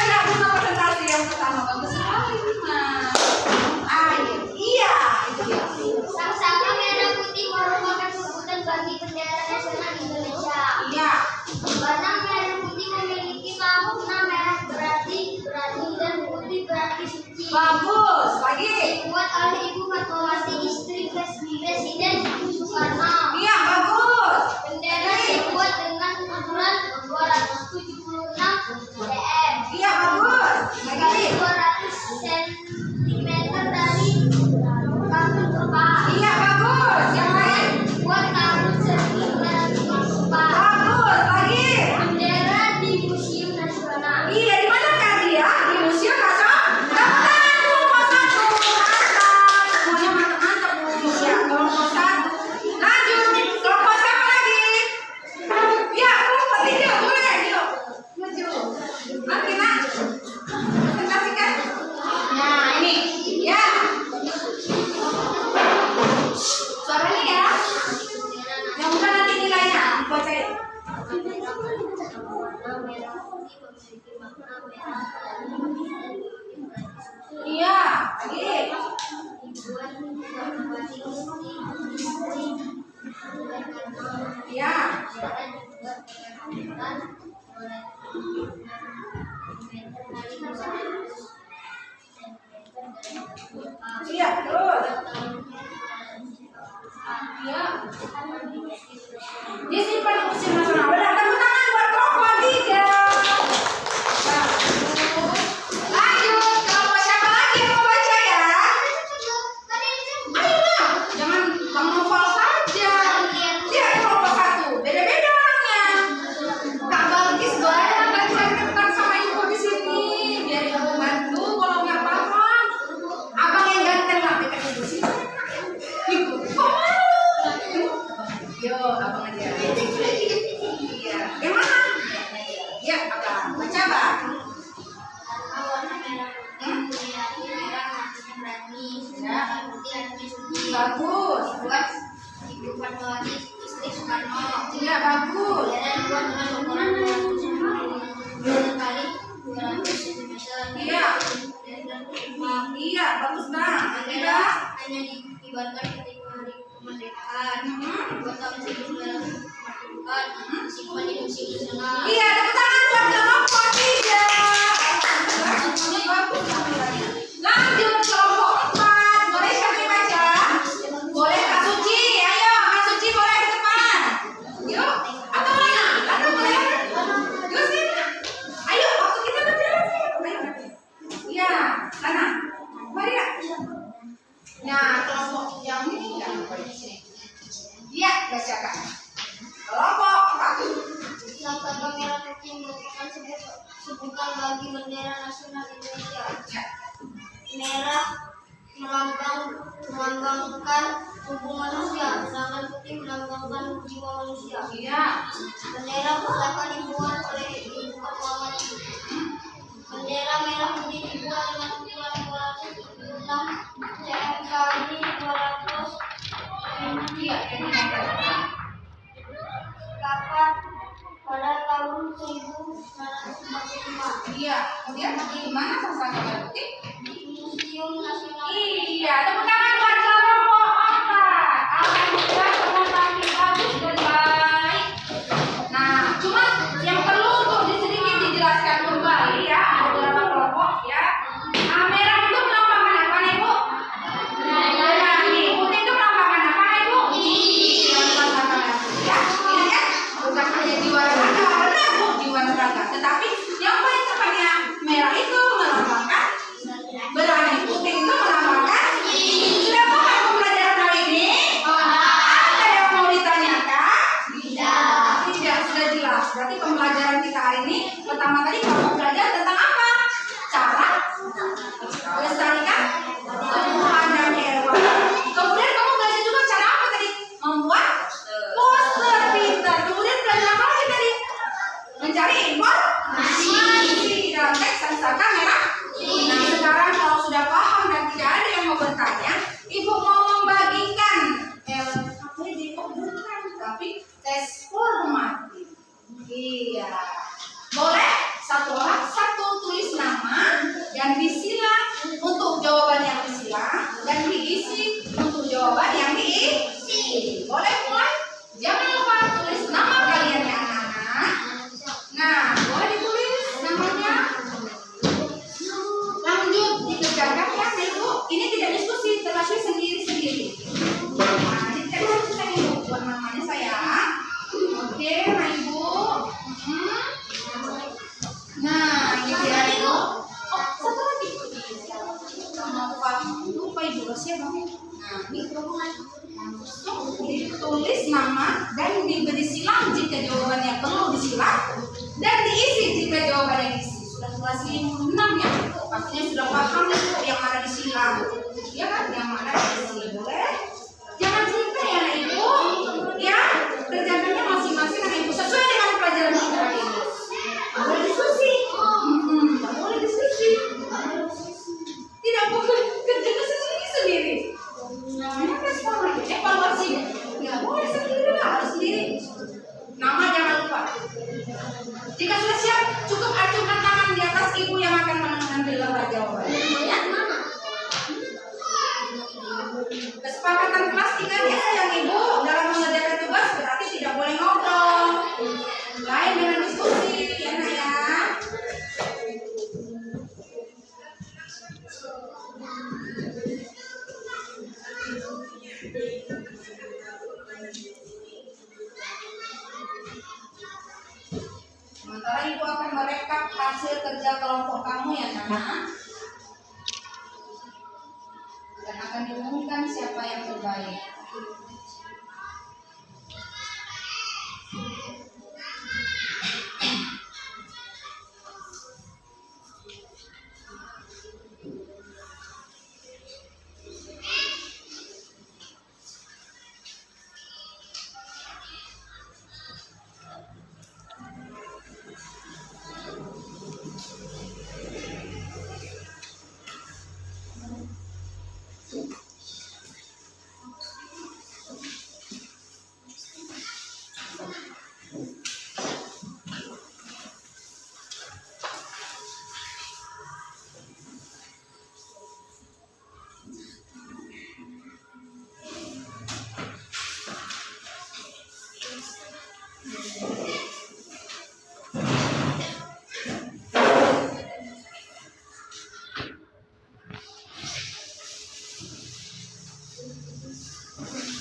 Ya, Bima presentasi yang pertama. Bagus sekali Bima. Iya, itu dia. Sang-sangka merah putih merupakan sebutan bagi bendera nasional Indonesia. Iya. Warna merah putih memiliki makna merah berarti berani dan putih berarti suci. Bagus. Lagi. Dibuat oleh Ibu Fatmawati, istri Presiden Soekarno. Iya, bagus. Bendera dibuat dengan ukuran 276 cm. Iya, bagus. Lagi. 200 cm dari kabel kepala. Iya, bagus. Yang lain. Buat kabel 1904. Bagus. Lagi. Bendera di Museum memiliki makna merah dan lagi. Iya, lagi. Dibuat warna batik istri Iya. dan dibuat dengan Iya, terus. Iya. Disimpan di Museum Nasional. Benar, tepuk tangan buat kelompok 3. Lanjut, kelompok siapa lagi yang mau baca ya? Ayo lah, jangan Bang Noval saja. Lihat kelompok 1, beda-beda orangnya. Kak Balkis banyak baca depan sama ibu di sini. Biar ibu bantu kalau nggak paham. Abang yang ganteng lah, dekat ibu sini. Ibu, kok malu? Yo, abang aja. Iya, yang mana? Ya, abang. Baca, Bang. warna merah merah artinya berani, sedangkan putih artinya suci. Bagus. Dibuat lagi istri Soekarno. Iya, bagus. Bendera dibuat dengan ukuran 200 kali 200 cm. Iya. Iya, bagus, Bang. Bendera Iya. hanya dikibarkan ketika hari kemerdekaan. Dibuat tahun 1944. Disimpan di Museum Nasional. Iya, tepuk tangan buat kelompok 3. Bagus. Lanjut kelompok 4. Boleh kami baca? Boleh Kak Suci. Ayo, Kak Suci boleh ke depan. Yuk. Atau mana? Atau boleh? Yuk sini. Ayo, waktu kita berjalan sih. Ayo. Iya, sana. Mari ya. Nah, kelompok yang ini enggak di sini. Iya, baca Kak. Kelompok 4. Saka merah putih merupakan sebutan bagi bendera nasional Indonesia. Ya. Merah melambangkan tubuh manusia, sedangkan putih melambangkan jiwa manusia. Iya. Bendera pusaka dibuat oleh Ibu Ketua. Bendera merah putih dibuat dengan ukuran 276 cm kali 200 Iya, ini kapan pada tahun 1945 Iya, kemudian di mana sasana merah putih? di Museum Nasional. Iya, tepuk tangan buat kelompok 4. Alhamdulillah semua tampil bagus dan baik. Nah, cuma yang perlu untuk sedikit dijelaskan kembali ya, ada beberapa kelompok ya. Nah, merah itu melambangkan apa nih, Bu? Merah nih, putih itu melambangkan apa nih, Bu? Yang sasana merah putih ya. Ini kan bukan hanya jiwa raga, benar Bu, jiwa raga. Tetapi yang paling tepatnya merah itu melambangkan berani, putih itu melambangkan. Sudah paham pembelajaran hari ini? Ada yang mau ditanyakan? Tidak, sudah jelas. Berarti pembelajaran kita hari ini pertama kali kamu belajar tentang apa? Cara melestarikan tumbuhan dan hewan. Kemudian kamu belajar juga cara apa tadi? Membuat poster pintar. Kemudian belajar apa lagi tadi? Mencari informasi dalam teks sasana merah. Nah, sekarang kalau sudah paham dan tidak ada yang mau bertanya, Ibu mau membagikan bukan, tapi tes formatif. Iya. Boleh satu orang satu tulis nama dan disilang untuk jawaban yang disilang dan diisi untuk jawaban yang diisi. Boleh mulai? Jangan lupa tulis nama kalian ya anak-anak. Nah, boleh ditulis namanya. Lanjut dikerjakan ya Ibu. Ini tidak diskusi, termasuk sendiri-sendiri. Nah, dikerjakan Ibu buat namanya sayang. Oke, nah Ibu. Nah, ini ya Ibu. Oh, satu lagi. Lupa Ibu, siapa? Nah, ini ditulis nama dan diberi silang jika jawabannya perlu disilang dan diisi jika jawabannya diisi. Sudah kelas 6 ya, pastinya sudah paham itu yang mana disilang, ya kan? Yang mana diisi. Boleh? Jangan cerita ya anak Ibu, ya kerjakannya masing-masing anak Ibu sesuai dengan pelajaran kita hari ini. Boleh diskusi, boleh diskusi. Tidak boleh kerjakan sendiri-sendiri. Namanya evaluasi. Ya boleh sendiri lah, harus sendiri. Nama jangan lupa. Jika sudah siap, cukup acungkan Sementara ibu akan merekap hasil kerja kelompok kamu ya Nana. Dan akan diumumkan siapa yang terbaik.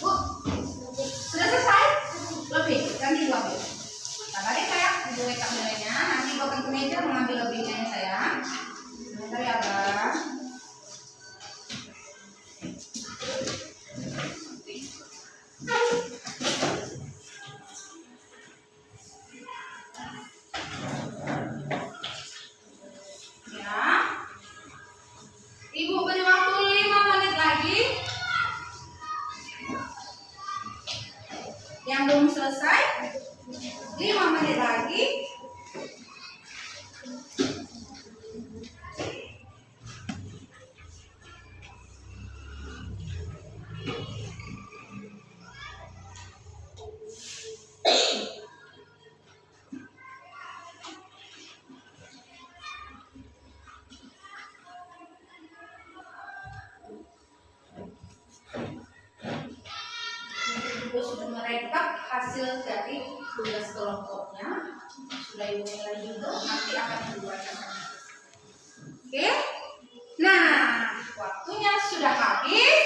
Bu, sudah selesai? Lebih, ganti lebih. Sabarin saya, ibu rekap nilainya. Nanti ibu akan ke meja mengambil lebihnya ya sayang. Sebentar ya Bang. Ya. Ibu beri waktu 5 menit lagi. Yang belum selesai 5 menit lagi. Ibu sudah merekap hasil dari tugas kelompoknya, sudah ibu nilai juga, nanti akan dibuatkan. Oke, nah waktunya sudah habis.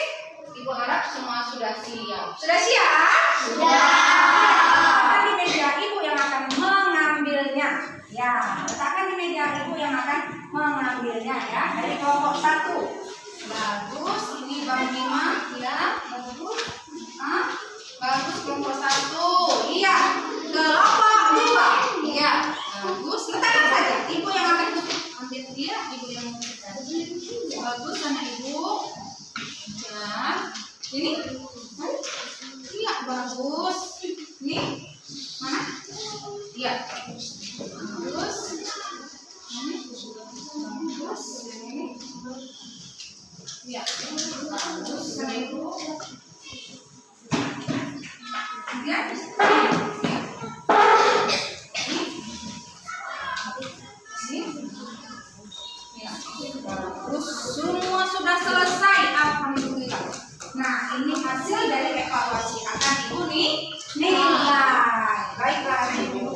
Ibu harap semua sudah siap. Sudah siap? Sudah. Letakkan di meja ibu yang akan mengambilnya. Ya, letakkan di meja ibu yang akan mengambilnya ya. Dari kelompok 1. Bagus, ini Bang Bima, ya, bagus. Bagus kelompok 1. Iya. Kelompok 2. Iya. Bagus. Letakkan saja. Ibu yang akan ambil dia, ibu yang bagus sana ibu. Ya. Ini. Iya, bagus. Ini. Mana? Iya. Bagus. Ini. Bagus. Ini. Iya. Bagus sana ibu. Ya. Semua sudah selesai, alhamdulillah. Nah, ini hasil dari evaluasi akan ibu nilai. Baiklah ibu.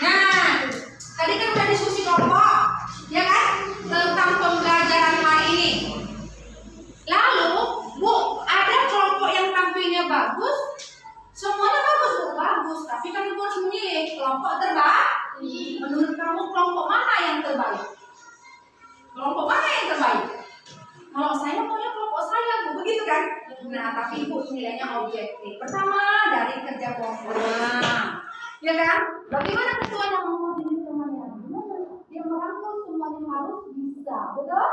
Nah, tadi kan udah diskusi kelompok, ya kan, tentang pembelajaran hari ini. Lalu, Bu, ada kelompok yang tampilnya bagus. Semuanya bagus, Bu, bagus. Tapi kan ibu harus memilih kelompok terbaik. Menurut kamu kelompok mana yang terbaik? Kelompok mana yang terbaik? Kalau saya maunya kelompok saya, Bu, begitu kan? Nah, tapi ibu nilainya objektif. Pertama dari kerja kelompoknya, ya kan? Bagaimana ketuanya menghubungi temannya? Dia merangkul semuanya harus bisa, betul?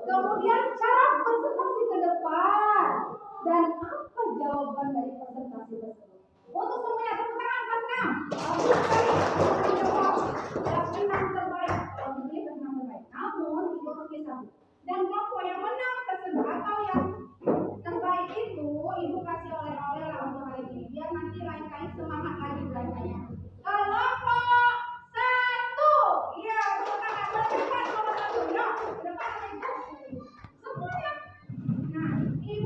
Kemudian cara presentasi ke depan dan apa jawaban dari presentasi tersebut? Untuk semuanya tepuk tangan kelas 6. Kelas 6 terbaik. Kelas 6 terbaik. Namun ibu harus satu. Dan kelompok yang menang tersebut atau yang terbaik itu ibu kasih oleh-oleh lah untuk hari ini. Biar nanti lain kali semangat lagi belajarnya. Kelompok 1. Iya, tepuk tangan berdepan kelompok 1. No, depan ibu. Semuanya. Nah, ibu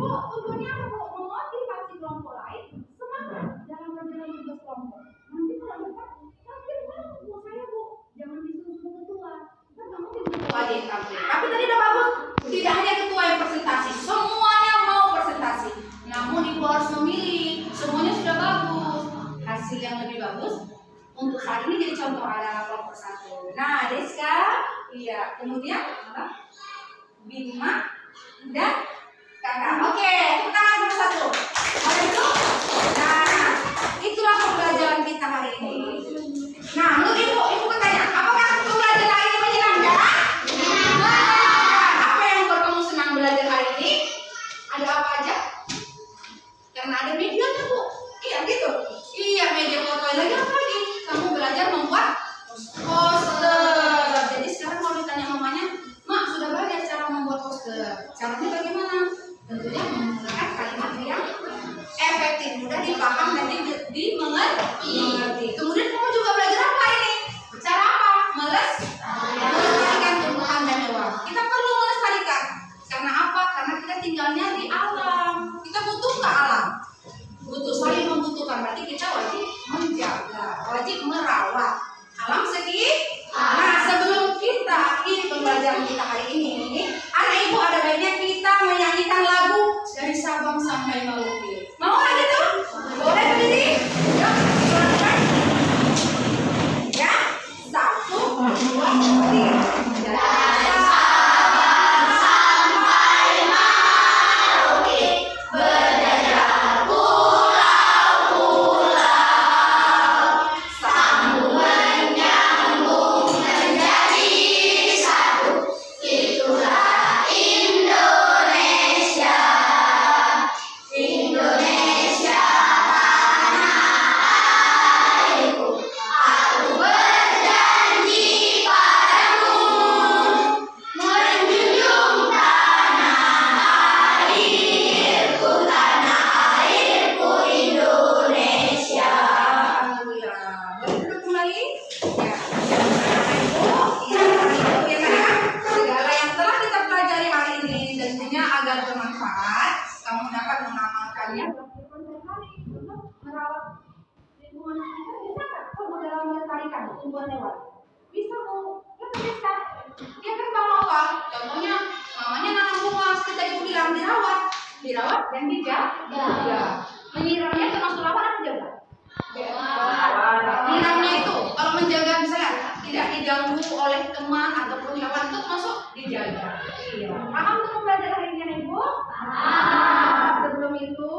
hari ini jadi contoh anak kelompok 1. Nah, Deska, iya, kemudian apa? Bima dan Kakak. Oke, tepuk tangan nomor 1. Ada itu? Nah, itulah pembelajaran kita hari ini. Nah, menurut ibu bertanya, apakah pembelajaran hari ini menyenangkan? Apa yang membuat kamu senang belajar hari ini? Ada apa aja? Karena ada medianya, Bu. Iya, gitu. Iya, media foto lagi apa lagi? Kamu belajar membuat poster. Jadi sekarang kalau ditanya mamanya, Mak, sudah belajar cara membuat poster. Caranya bagaimana? Tentunya menggunakan kalimat yang efektif, mudah dipaham dan dimengerti. Kemudian kamu juga belajar apa ini? Cara apa? Melestarikan tumbuhan dan hewan. Kita perlu melestarikan. Karena apa? Karena kita tinggalnya di alam. Kita butuh ke alam. Butuh, saling membutuhkan. Berarti kita wajib menjaga, wajib merawat alam sekitar. Nah, sebelum kita akhiri pembelajaran kita hari ini, anak ibu ada baiknya kita menyanyikan lagu dari Sabang sampai Merauke. Mau lagi tuh? Boleh berdiri? Yuk, silakan. Ya, 1, 2, 3. Agar bermanfaat, kamu dapat mengamalkannya untuk merawat lingkungan kita. Bisa nggak kamu dalam melestarikan tumbuhan hewan? Bisa, Bu. Ya bisa. Dia kan bawa, contohnya mamanya nanam bunga, seperti ibu bilang dirawat dan dijaga. Menyiramnya termasuk rawat atau jaga? Menyiramnya itu kalau menjaga misalnya tidak diganggu oleh teman ataupun hewan itu termasuk dijaga. Iya. Paham untuk belajar hari ini, Ibu? Sebelum itu,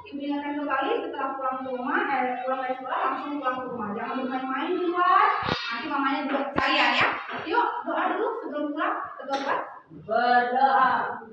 Ibu ingatkan kembali setelah pulang ke rumah, pulang dari sekolah langsung pulang ke rumah. Jangan bermain-main di luar. Nanti mamanya juga carian ya. Yuk, doa dulu sebelum pulang ke kelas. Berdoa.